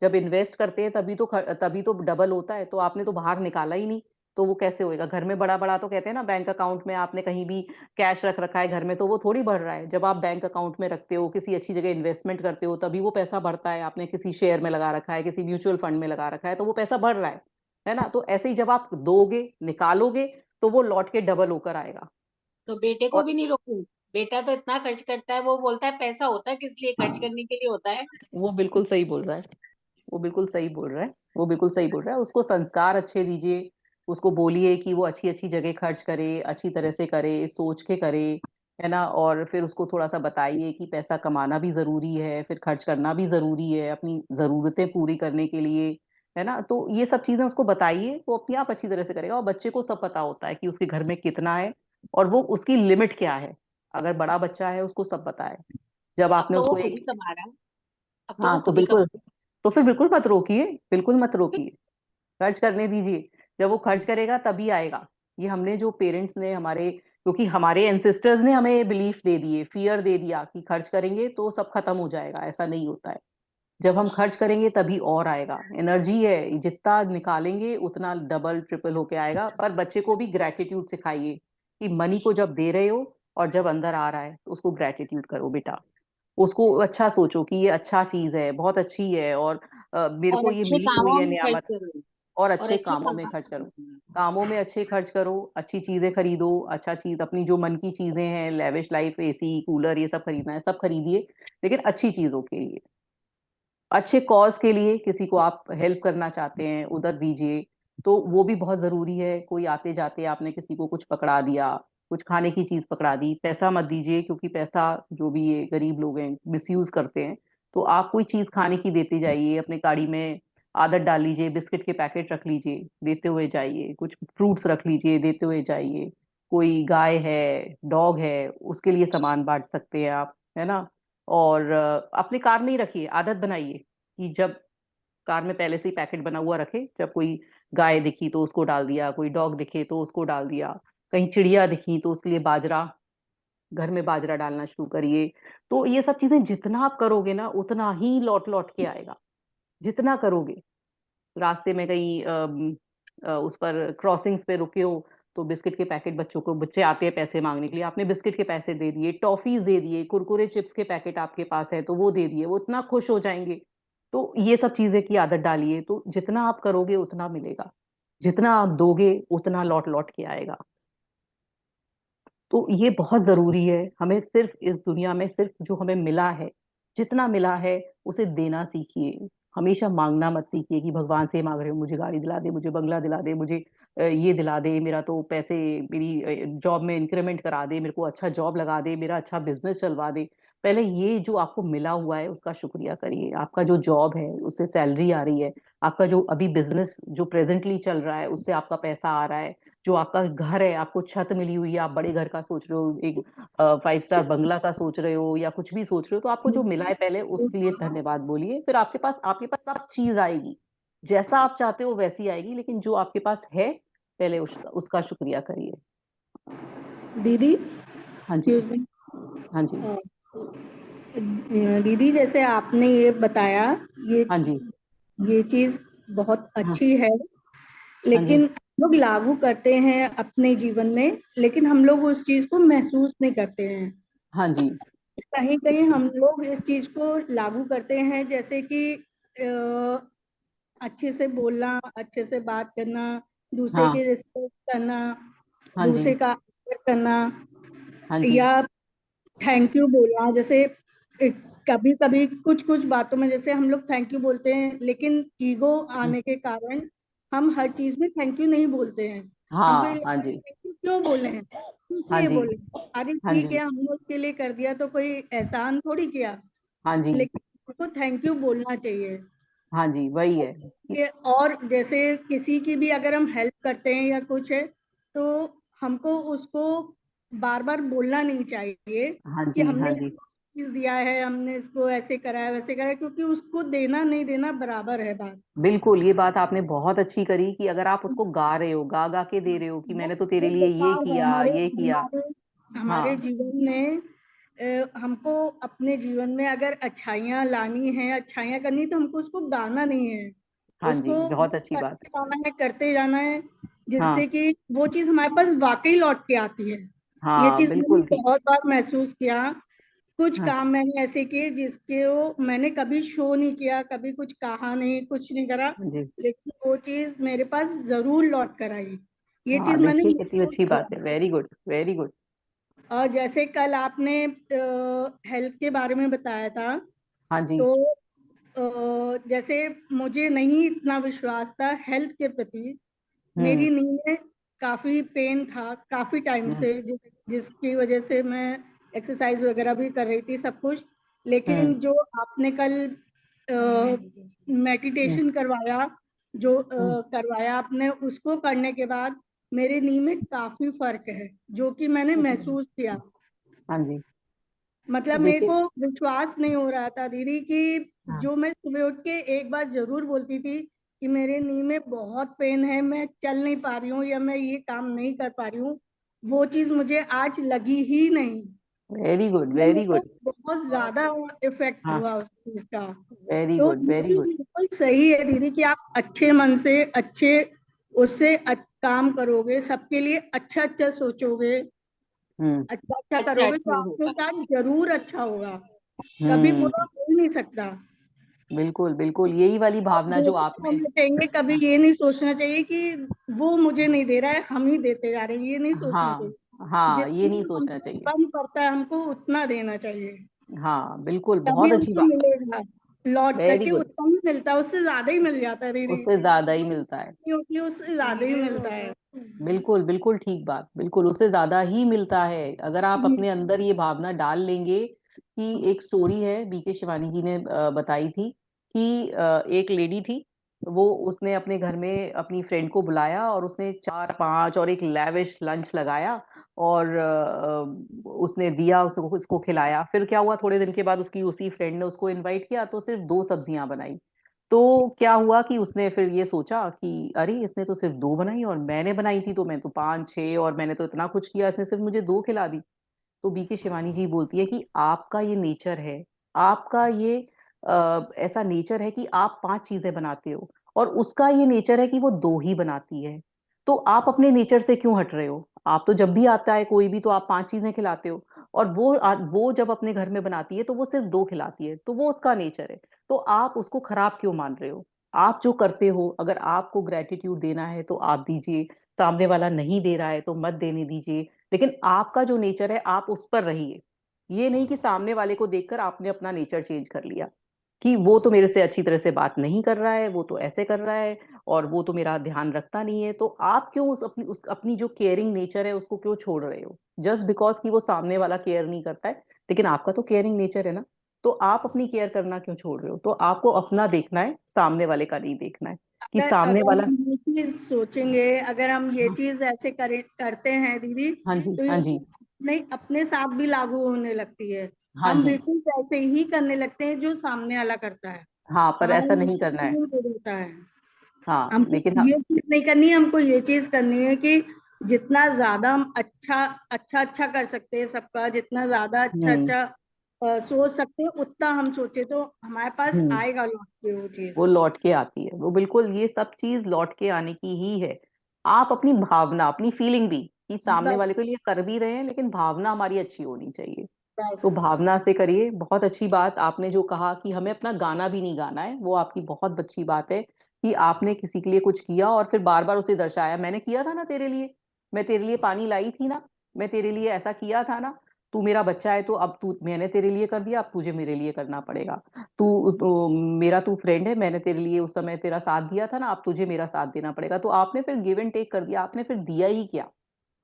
जब इन्वेस्ट करते हैं तभी तो डबल होता है। तो आपने तो बाहर निकाला ही नहीं, तो वो कैसे होएगा? घर में बड़ा बड़ा तो कहते हैं ना, बैंक अकाउंट में आपने कहीं भी कैश रख रखा है घर में तो वो थोड़ी बढ़ रहा है। जब आप बैंक अकाउंट में रखते हो, किसी अच्छी जगह इन्वेस्टमेंट करते हो, तभी वो पैसा बढ़ता है। आपने किसी शेयर में लगा रखा है, किसी म्यूचुअल फंड में लगा रखा है, तो वो पैसा बढ़ रहा है ना? तो ऐसे ही जब आप दोगे, निकालोगे, तो वो लौट के डबल होकर आएगा। तो बेटे को और भी नहीं रोकू, बेटा तो इतना खर्च करता है, वो बोलता है पैसा होता है किस लिए, खर्च करने के लिए होता है। वो बिल्कुल सही बोल रहा है, वो बिल्कुल सही बोल रहा है, वो बिल्कुल सही बोल रहा है। उसको संस्कार अच्छे दीजिए, उसको बोलिए कि वो अच्छी अच्छी जगह खर्च करे, अच्छी तरह से करे, सोच के करे, है ना? और फिर उसको थोड़ा सा बताइए कि पैसा कमाना भी जरूरी है, फिर खर्च करना भी जरूरी है अपनी जरूरतें पूरी करने के लिए, है ना? तो ये सब चीजें उसको बताइए, वो अपने आप अच्छी तरह से करेगा। और बच्चे को सब पता होता है कि उसके घर में कितना है और वो उसकी लिमिट क्या है। अगर बड़ा बच्चा है उसको सब पता है। जब अब आपने तो वो उसको खुद ही एक, कमा रहा है, अब तो वो हाँ तो खुद ही बिल्कुल, कमा तो फिर बिल्कुल मत रोकिए, बिल्कुल मत रोकिए, खर्च करने दीजिए। जब वो खर्च करेगा तभी आएगा। ये हमने जो पेरेंट्स ने हमारे, क्योंकि हमारे एंसेस्टर्स ने हमें बिलीफ दे दिए, फियर दे दिया कि खर्च करेंगे तो सब खत्म हो जाएगा। ऐसा नहीं होता है। जब हम खर्च करेंगे तभी और आएगा। एनर्जी है, जितना निकालेंगे उतना डबल ट्रिपल होके आएगा। पर बच्चे को भी ग्रेटिट्यूड सिखाइए कि मनी को जब दे रहे हो और जब अंदर आ रहा है तो उसको ग्रेटिट्यूड करो बेटा। उसको अच्छा सोचो कि ये अच्छा चीज है, बहुत अच्छी है, और मेरे और को ये अच्छे मिली हुई कामों है में खर्च नियामत। करो, और और अच्छे अच्छे कामों में काम। खर्च करो, कामों में अच्छे खर्च करो, अच्छी चीजें खरीदो। अच्छा चीज, अपनी जो मन की चीजें हैं, लेविश लाइफ, एसी कूलर, ये सब खरीदना है सब खरीदिए, लेकिन अच्छी चीजों के लिए, अच्छे कॉज के लिए। किसी को आप हेल्प करना चाहते हैं उधर दीजिए, तो वो भी बहुत जरूरी है। कोई आते जाते आपने किसी को कुछ पकड़ा दिया, कुछ खाने की चीज पकड़ा दी, पैसा मत दीजिए, क्योंकि पैसा जो भी ये गरीब लोग हैं मिसयूज करते हैं। तो आप कोई चीज खाने की देते जाइए, अपने गाड़ी में आदत डाल लीजिए, बिस्किट के पैकेट रख लीजिए, देते हुए जाइए, कुछ फ्रूट्स रख लीजिए, देते हुए जाइए। कोई गाय है, डॉग है, उसके लिए सामान बांट सकते हैं आप, है ना? और अपनी कार में ही रखिए, आदत बनाइए कि जब कार में पहले से ही पैकेट बना हुआ रखे, जब कोई गाय दिखी तो उसको डाल दिया, कोई डॉग दिखे तो उसको डाल दिया, कहीं चिड़िया दिखी तो उसके लिए बाजरा, घर में बाजरा डालना शुरू करिए। तो ये सब चीजें जितना आप करोगे ना उतना ही लौट लौट के आएगा, जितना करोगे। रास्ते में कहीं उस पर क्रॉसिंग्स पे रुके हो तो बिस्किट के पैकेट, बच्चों को, बच्चे आते हैं पैसे मांगने के लिए, आपने बिस्किट के पैसे दे दिए, टॉफीज दे दिए, कुरकुरे चिप्स के पैकेट आपके पास है तो वो दे दिए, वो इतना खुश हो जाएंगे। तो ये सब चीजें की आदत डालिए, तो जितना आप करोगे उतना मिलेगा, जितना आप दोगे उतना लौट लौट के आएगा। तो ये बहुत जरूरी है। हमें सिर्फ इस दुनिया में सिर्फ जो हमें मिला है, जितना मिला है उसे देना सीखिए। हमेशा मांगना मत सीखिए कि भगवान से मांग रहे हो, मुझे गाड़ी दिला दे, मुझे बंगला दिला दे, मुझे ये दिला दे, मेरा तो पैसे, मेरी जॉब में इंक्रीमेंट करा दे, मेरे को अच्छा जॉब लगा दे, मेरा अच्छा बिजनेस चलवा दे। पहले ये जो आपको मिला हुआ है उसका शुक्रिया करिए। आपका जो जॉब है उससे सैलरी आ रही है, आपका जो अभी बिजनेस जो प्रेजेंटली चल रहा है उससे आपका पैसा आ रहा है, जो आपका घर है, आपको छत मिली हुई है, आप बड़े घर का सोच रहे हो, एक 5 स्टार बंगला का सोच रहे हो, या कुछ भी सोच रहे हो, तो आपको जो मिला है पहले उसके लिए धन्यवाद बोलिए। फिर आपके पास सब चीज आएगी, जैसा आप चाहते हो वैसी आएगी, लेकिन जो आपके पास है पहले उसका शुक्रिया करिए। दीदी, हाँ जी। Excuse me. हाँ जी। दीदी, जैसे आपने ये बताया, ये हाँ जी। ये चीज बहुत हाँ। अच्छी है, हाँ जी। लेकिन हम लोग लागू करते हैं अपने जीवन में, लेकिन हम लोग उस चीज को महसूस नहीं करते हैं। हाँ जी। कहीं कहीं हम लोग इस चीज को लागू करते हैं, जैसे कि अच्छे से बोलना, अच्छे से बात करना, दूसरे की हाँ। रिस्पेक्ट करना, हाँ जी। दूसरे का आदर करना, हाँ जी। या थैंक यू बोलना। जैसे कभी कभी कुछ कुछ बातों में जैसे हम लोग थैंक यू बोलते हैं, लेकिन ईगो आने के कारण हम हर चीज में थैंक यू नहीं बोलते हैं। हमको ये हाँ। हाँ लगता है जी। थैंक यू क्यों बोले हैं, किस हाँ लिए जी। बोले। अरे हाँ ठीक जी। है, हमने उसके लिए कर दिया तो कोई एहसान थोड़ी किया, हाँ जी। लेकिन हमको थैंक यू बोलना चाहिए। हाँ जी, वही है। और जैसे किसी की भी अगर हम हेल्प करते हैं या कुछ है, तो हमको उसको बार बार बोलना नहीं चाहिए हाँ कि जी। हमने हाँ जी। चीज दिया है, हमने इसको ऐसे करा है वैसे करा है, क्योंकि उसको देना नहीं देना बराबर है बात। बिल्कुल, ये बात आपने बहुत अच्छी करी कि अगर आप उसको गा रहे हो, गा गा के दे रहे हो कि वो मैंने तो तेरे वो लिए ये बेकार है। किया, हमारे ये किया। हमारे हमारे हाँ। जीवन में हमको अपने जीवन में अगर अच्छाइयाँ लानी है, अच्छाइयाँ करनी, तो हमको उसको गाना नहीं है, हाँ जी, उसको बहुत अच्छी बात। करते जाना है, करते जाना है, जिससे हाँ। कि वो चीज हमारे पास वाकई लौट के आती है। ये हाँ, चीज मैंने बिल्कुल ठीक। बहुत बार महसूस किया। कुछ हाँ। काम मैंने ऐसे किए जिसके वो मैंने कभी शो नहीं किया, कभी कुछ कहा नहीं, कुछ नहीं करा, हाँ जी। लेकिन वो चीज मेरे पास जरूर लौट कर आई। ये हाँ, चीज मैंने देखिए कितनी महसूस अच्छी किया। बात है। Very good, very good. और जैसे कल आपने हेल्थ के बारे में बताया था, हाँ जी। तो जैसे मुझे नहीं इतना विश्वास था हेल्थ के प्रति। हम्म। मेरी नी में काफी पेन था काफी टाइम हम्म। से, जिसकी वजह से मैं एक्सरसाइज वगैरह भी कर रही थी, सब कुछ। हम्म। लेकिन जो आपने कल हम्म। मेडिटेशन करवाया, जो हम्म। करवाया आपने, उसको करने के बाद मेरे नी में काफी फर्क है, जो कि मैंने हम्म। महसूस किया। हाँ जी। मतलब मेरे देखिए। को विश्वास नहीं हो रहा था दीदी कि हाँ। जो मैं सुबह उठ के एक बार जरूर बोलती थी कि मेरे नी में बहुत पेन है, मैं चल नहीं पा रही हूँ या मैं ये काम नहीं कर पा रही हूँ, वो चीज मुझे आज लगी ही नहीं। वेरी गुड, मतलब मेरे वेरी को गुड। बहुत ज्यादा इफेक्ट हाँ। हुआ उस चीज का। वेरी तो गुड, ये वेरी चीज गुड। बिल्कुल सही है दीदी कि आप अच्छे मन से अच्छे उससे काम करोगे, सबके लिए अच्छा अच्छा सोचोगे, हम्म। अच्छा अच्छा अच्छा करोगे, अच्छा तो आपके होगा। साथ जरूर अच्छा होगा। कभी हम्म। बुरा हो ही नहीं सकता। बिल्कुल, बिल्कुल, यही वाली और भावना जो देते आप में। रहना चाहिए, कभी ये नहीं सोचना चाहिए कि वो मुझे नहीं दे रहा है, हम ही देते जा रहे हैं, ये नहीं सोचना हाँ। चाहिए। हाँ, ये नहीं जितना सोचना हमसे चाहिए। कम पड़ता है हमको उतना देना चाहिए, हाँ, बिल्कुल, तभी बहुत अच्छी हमको बात। मिलेगा। लौट वेरी करके गुड। उतना ही मिलता है, उससे ज्यादा ही मिल जाता है दीदी। उससे ज्यादा ही जो मिलता है। नहीं होती है उससे ज्यादा ही मिलता है। बिल्कुल, बिल्कुल ठीक बात। बिल्कुल, उससे ज्यादा ही मिलता है अगर आप अपने अंदर ये भावना डाल लेंगे। कि एक स्टोरी है, बीके शिवानी जी ने बताई थी कि एक लेडी थी। वो उसने अपने घर में अपनी फ्रेंड को बुलाया और उसने 4 5 और एक लैविश लंच लगाया। और उसने दिया, उसको खिलाया। फिर क्या हुआ, थोड़े दिन के बाद उसकी उसी फ्रेंड ने उसको इनवाइट किया तो सिर्फ 2 सब्जियां बनाई। तो क्या हुआ कि उसने फिर ये सोचा कि अरे, इसने तो सिर्फ 2 बनाई और मैंने बनाई थी तो मैं तो 5 6, और मैंने तो इतना कुछ किया, इसने सिर्फ मुझे 2 खिला दी। तो बीके शिवानी जी बोलती है कि आपका ये नेचर है, आपका ये ऐसा नेचर है कि आप 5 चीजें बनाते हो, और उसका ये नेचर है कि वो 2 ही बनाती है। तो आप अपने नेचर से क्यों हट रहे हो? आप तो जब भी आता है कोई भी तो आप 5 चीजें खिलाते हो, और वो जब अपने घर में बनाती है तो वो सिर्फ 2 खिलाती है, तो वो उसका नेचर है। तो आप उसको खराब क्यों मान रहे हो? आप जो करते हो, अगर आपको ग्रेटिट्यूड देना है तो आप दीजिए, सामने वाला नहीं दे रहा है तो मत देने दीजिए। लेकिन आपका जो नेचर है आप उस पर रहिए। ये नहीं कि सामने वाले को देखकर आपने अपना नेचर चेंज कर लिया कि वो तो मेरे से अच्छी तरह से बात नहीं कर रहा है, वो तो ऐसे कर रहा है, और वो तो मेरा ध्यान रखता नहीं है, तो आप क्यों उस अपनी जो केयरिंग नेचर है उसको क्यों छोड़ रहे हो, जस्ट बिकॉज कि वो सामने वाला केयर नहीं करता है। लेकिन आपका तो केयरिंग नेचर है ना, तो आप अपनी केयर करना क्यों छोड़ रहे हो? तो आपको अपना देखना है, सामने वाले का नहीं देखना है कि अगर सामने अगर वाला। हम ये चीज सोचेंगे, अगर हम ये हाँ चीज ऐसे करते हैं दीदी, हाँ जी, तो हाँ ये जी, चीज अपने साथ भी लागू होने लगती है। हाँ हम जी। बिल्कुल वैसे ही करने लगते हैं जो सामने वाला करता है। हाँ, पर हमारा ऐसा नहीं नेचर करना है। चेंज हो जाता है। हाँ हमको लेकिन ये चीज नहीं करनी है, हमको ये चीज करनी है कि जितना ज्यादा हम अच्छा कर सकते हैं सबका, जितना ज्यादा हम्म अच्छा सोच सकते हैं, उतना हम सोचे तो हमारे पास हम्म आएगा लौट के वो चीज। वो लौट के आती है, वो बिल्कुल ये सब चीज लौट के आने की ही है। आप अपनी भावना, अपनी फीलिंग भी, कि सामने बस वाले को लिए कर भी रहे हैं लेकिन भावना हमारी अच्छी होनी चाहिए। बस तो भावना से करिए। बहुत अच्छी बात आपने जो कहा कि हमें अपना गाना भी नहीं गाना है, वो आपकी बहुत अच्छी बात है कि आपने किसी के लिए कुछ किया और फिर बार बार उसे दर्शाया, मैंने किया था ना तेरे लिए, मैं तेरे लिए पानी लाई थी ना, मैं तेरे लिए ऐसा किया था ना, तू मेरा बच्चा है तो अब तू, मैंने तेरे लिए कर दिया, अब तुझे मेरे लिए करना पड़ेगा। मेरा तू फ्रेंड है, मैंने तेरे लिए उस समय तेरा साथ दिया था ना, अब तुझे मेरा साथ देना पड़ेगा। तो आपने फिर गिव एंड टेक कर दिया, आपने फिर दिया ही क्या।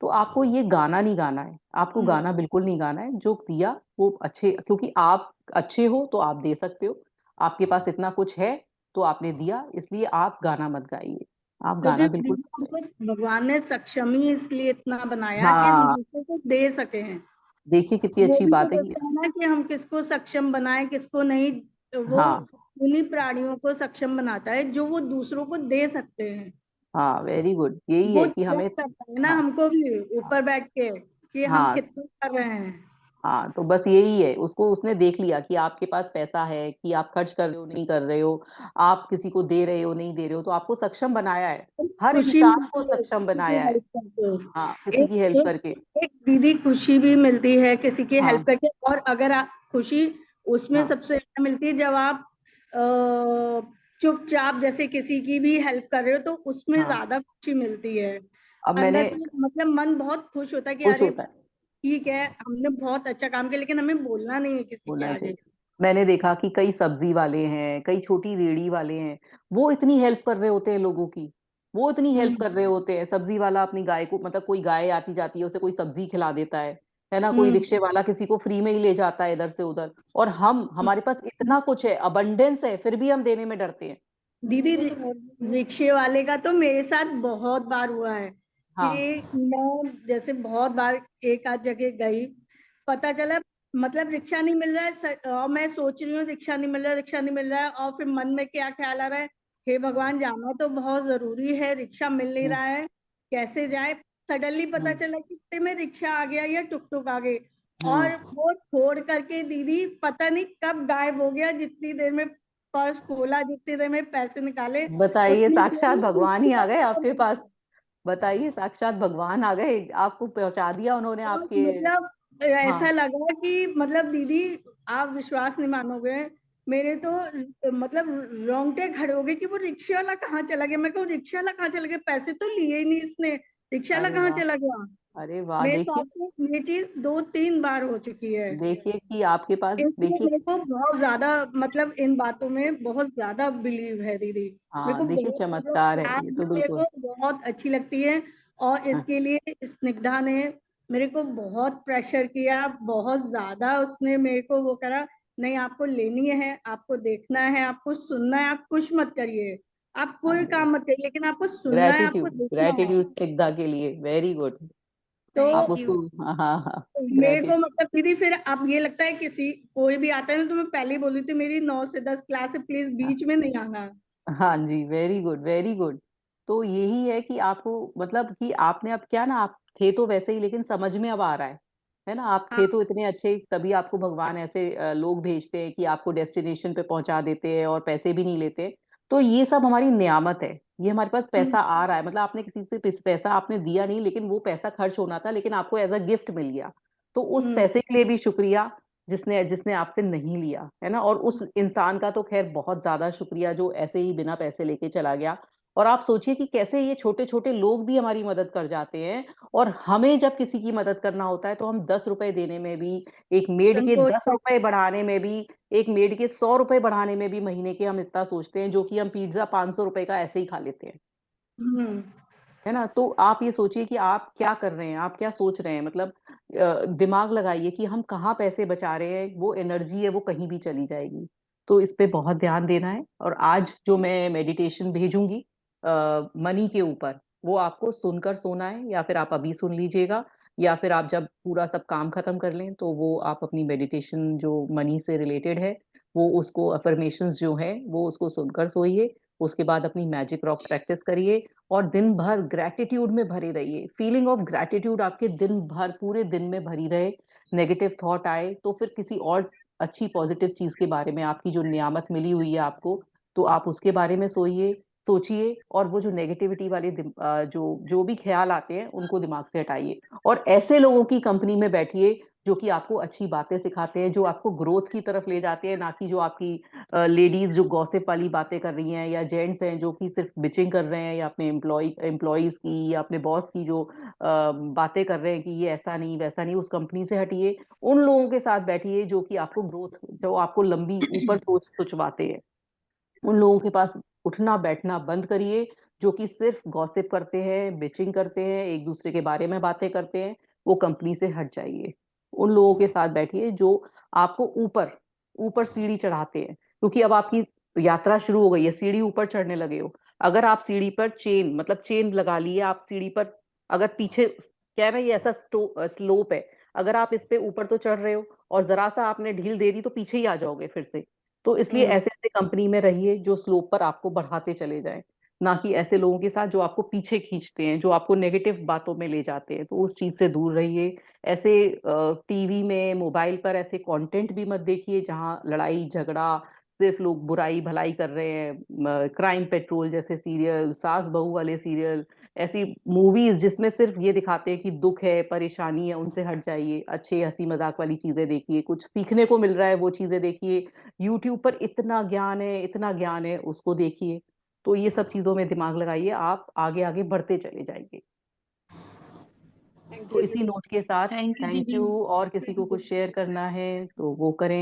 तो आपको ये गाना नहीं गाना है, आपको गाना बिल्कुल नहीं गाना है। जो दिया वो अच्छे, क्योंकि आप अच्छे हो तो आप दे सकते हो, आपके पास इतना कुछ है तो आपने दिया, इसलिए आप गाना मत गाइए। आप क्योंकि गाना बिल्कुल। दीदी हमको भगवान ने सक्षम ही इसलिए इतना बनाया कि हम हाँ, दूसरे को दे सके हैं। देखिए कितनी वो अच्छी भी तो बात है कि। देखते हैं ना कि हम किसको सक्षम बनाएं, किसको नहीं। वो हाँ उन्हीं प्राणियों को सक्षम बनाता है जो वो दूसरों को दे सकते हैं। हाँ, वेरी गुड, यही वो है कि चेक हमें। करता है ना हाँ हमको भी हाँ ऊपर बैठ के कि हम हाँ कितना कर रहे हैं। हाँ, तो बस यही है, उसको उसने देख लिया कि आपके पास पैसा है, कि आप खर्च कर रहे हो नहीं कर रहे हो, आप किसी को दे रहे हो नहीं दे रहे हो, तो आपको सक्षम बनाया है। हर खुशी इंसान को मिलती है सक्षम किसी की बनाया है। हेल्प करके। हाँ, किसी की एक हेल्प एक करके। एक दीदी खुशी भी मिलती है किसी की हेल्प हाँ करके। और अगर आप खुशी उसमें हाँ सबसे ज्यादा मिलती है जब आप चुपचाप जैसे किसी की भी हेल्प कर रहे हो, तो उसमें हाँ। ज्यादा खुशी मिलती है। अब अंदर मैंने, से मतलब मन बहुत खुश होता है कि खुश अरे होता है, ठीक है, हमने बहुत अच्छा काम किया, लेकिन हमें बोलना नहीं है किसी के बोलना ही आगे। चाहिए। मैंने देखा कि कई सब्जी वाले हैं, कई छोटी रेड़ी वाले हैं, वो इतनी हेल्प कर रहे होते हैं लोगों की, वो इतनी हेल्प हम्म कर रहे होते हैं। सब्जी वाला अपनी गाय को, मतलब कोई गाय आती जाती है उसे कोई सब्जी खिला देता है ना, कोई हम्म रिक्शे वाला किसी को फ्री में ही ले जाता है इधर से उधर। और हम, हमारे पास इतना कुछ है, अबंडेंस है, फिर भी हम देने में डरते हैं। दीदी रिक्शे वाले का तो मेरे साथ बहुत बार हुआ है हाँ कि मैं जैसे बहुत बार एक आध जगह गई, पता चला मतलब रिक्शा नहीं मिल रहा है, और मैं सोच रही हूँ रिक्शा नहीं मिल रहा है, रिक्शा नहीं मिल रहा है, और फिर मन में क्या ख्याल आ रहा है, हे भगवान जाना तो बहुत जरूरी है, रिक्शा मिल नहीं हम्म रहा है, कैसे जाए। सडनली पता हम्म चला कि इतने में रिक्शा आ गया या टुक टुक आ गई, हम्म। और वो छोड़ करके दीदी पता नहीं कब गायब हो गया। जितनी देर में पर्स खोला, जितनी देर में पैसे निकाले, बताइए, उतनी देर साक्षात में भगवान दूसरी ही आ गए गाड़ी आ आपके पास। गई। बताइए, साक्षात भगवान आ गए, आपको पहुंचा दिया उन्होंने और आपके। मतलब हाँ, ऐसा लगा कि मतलब दीदी आप विश्वास नहीं मानोगे, मेरे तो मतलब रोंगटे खड़े हो गए कि वो रिक्शा वाला कहाँ चला गया। मैं कहूँ रिक्शा वाला कहाँ चला गया, पैसे तो लिए ही नहीं इसने, रिक्शा वाला अरे कहाँ वाह, चला गया। अरे वाह, मेरे देखिए, साथ तो ये चीज दो तीन बार हो चुकी है। देखिए कि आपके पास, इसलिए देखिए। मेरे को बहुत ज्यादा मतलब इन बातों में बहुत ज्यादा बिलीव है दीदी। मेरे को हाँ देखिए, बहुत मतलब चमत्कार है आज ये भी तो मेरे बिल्कुल। को बहुत अच्छी लगती है। और हाँ इसके लिए स्निग्धा ने मेरे को बहुत प्रेशर किया, बहुत ज्यादा उसने मेरे को वो करा, नहीं आपको लेनी है, आपको देखना है, आपको सुनना है, आप कुछ मत करिए, आप कोई हाँ, काम मत करिए, लेकिन आपको सुनना है, आपको ग्रेटिट्यूड, देखना है। ग्रेटिट्यूड सिद्धा के लिए, वेरी गुड। तो आप थैंक उसको, यू। हाँ हाँ हाँ, मेरे को ग्रेटिट्यूड। मतलब दीदी फिर अब ये लगता है किसी कोई भी आता है ना, तो मैं पहले ही बोल देती हूँ मेरी 9 से 10 क्लास है, प्लीज बीच में नहीं आना। हाँ जी, वेरी गुड, वेरी गुड। तो यही है कि आपको, मतलब कि आपने अब क्या ना, आप थे तो वैसे ही, लेकिन समझ में अब आ रहा है ना, आप थे हाँ तो इतने अच्छे, तभी आपको भगवान ऐसे लोग भेजते हैं कि आपको डेस्टिनेशन पे पहुंचा देते हैं और पैसे भी नहीं लेते। तो ये सब हमारी नियामत है, ये हमारे पास पैसा आ रहा है, मतलब आपने किसी से पैसा आपने दिया नहीं, लेकिन वो पैसा खर्च होना था, लेकिन आपको एज अ गिफ्ट मिल गया। तो उस हम्म पैसे के लिए भी शुक्रिया, जिसने जिसने आपसे नहीं लिया है ना, और उस इंसान का तो खैर बहुत ज्यादा शुक्रिया जो ऐसे ही बिना पैसे लेके चला गया। और आप सोचिए कि कैसे ये छोटे छोटे लोग भी हमारी मदद कर जाते हैं, और हमें जब किसी की मदद करना होता है तो हम 10 रुपए देने में भी, एक मेड के संकोच 10 रुपए बढ़ाने में भी, एक मेड के 100 रुपए बढ़ाने में भी महीने के हम इतना सोचते हैं, जो कि हम पिज्जा 500 रुपए का ऐसे ही खा लेते हैं। हम्म है ना? तो आप ये सोचिए कि आप क्या कर रहे हैं, आप क्या सोच रहे हैं, मतलब दिमाग लगाइए कि हम कहाँ पैसे बचा रहे हैं, वो एनर्जी है वो कहीं भी चली जाएगी। तो इस पे बहुत ध्यान देना है। और आज जो मैं मेडिटेशन भेजूंगी मनी के ऊपर, वो आपको सुनकर सोना है, या फिर आप अभी सुन लीजिएगा, या फिर आप जब पूरा सब काम खत्म कर लें तो वो आप अपनी मेडिटेशन जो मनी से रिलेटेड है, वो उसको अफर्मेशंस जो है वो उसको सुनकर सोइए। उसके बाद अपनी मैजिक रॉक प्रैक्टिस करिए, और दिन भर ग्रैटिट्यूड में भरे रहिए। फीलिंग ऑफ ग्रैटिट्यूड आपके दिन भर, पूरे दिन में भरी रहे। नेगेटिव थॉट आए तो फिर किसी और अच्छी पॉजिटिव चीज के बारे में, आपकी जो नियामत मिली हुई है आपको, तो आप उसके बारे में सोचिए, और वो जो नेगेटिविटी वाले जो जो भी ख्याल आते हैं उनको दिमाग से हटाइए, और ऐसे लोगों की कंपनी में बैठिए जो कि आपको अच्छी बातें सिखाते हैं, जो आपको ग्रोथ की तरफ ले जाते हैं, ना कि जो आपकी लेडीज जो गॉसिप वाली बातें कर रही हैं, या जेंट्स हैं जो कि सिर्फ बिचिंग कर रहे हैं, या अपने एम्प्लॉयज की या अपने बॉस की जो बातें कर रहे हैं कि ये ऐसा नहीं वैसा नहीं। उस कंपनी से हटिए, उन लोगों के साथ बैठिए जो कि आपको ग्रोथ, जो आपको लंबी ऊपर सोच सोचवाते हैं। उन लोगों के पास उठना बैठना बंद करिए, जो कि सिर्फ गॉसिप करते हैं, बिचिंग करते हैं, एक दूसरे के बारे में बातें करते हैं। वो कंपनी से हट जाइए। उन लोगों के साथ बैठिए जो आपको ऊपर ऊपर सीढ़ी चढ़ाते हैं, क्योंकि अब आपकी यात्रा शुरू हो गई है, सीढ़ी ऊपर चढ़ने लगे हो। अगर आप सीढ़ी पर चेन, मतलब चेन लगा लिए आप सीढ़ी पर, अगर पीछे क्या है ना, ये ऐसा स्लोप है, अगर आप इस पे ऊपर तो चढ़ रहे हो और जरा सा आपने ढील दे दी तो पीछे ही आ जाओगे फिर से। तो इसलिए हम्म ऐसे ऐसे कंपनी में रहिए जो स्लोप पर आपको बढ़ाते चले जाएं, ना कि ऐसे लोगों के साथ जो आपको पीछे खींचते हैं, जो आपको नेगेटिव बातों में ले जाते हैं। तो उस चीज से दूर रहिए। ऐसे टीवी में, मोबाइल पर ऐसे कंटेंट भी मत देखिए जहां लड़ाई झगड़ा, सिर्फ लोग बुराई भलाई कर रहे हैं। क्राइम पेट्रोल जैसे सीरियल, सास बहू वाले सीरियल, ऐसी मूवीज जिसमें सिर्फ ये दिखाते हैं कि दुख है, परेशानी है, उनसे हट जाइए। अच्छे हंसी मजाक वाली चीजें देखिए, कुछ सीखने को मिल रहा है वो चीजें देखिए। यूट्यूब पर इतना ज्ञान है, इतना ज्ञान है, उसको देखिए। तो ये सब चीजों में दिमाग लगाइए, आप आगे आगे बढ़ते चले जाएंगे। थैंक तो यू इसी दीदी। नोट के साथ थैंक यू थैंक दीदी। यू। और किसी को कुछ शेयर करना है तो वो करें।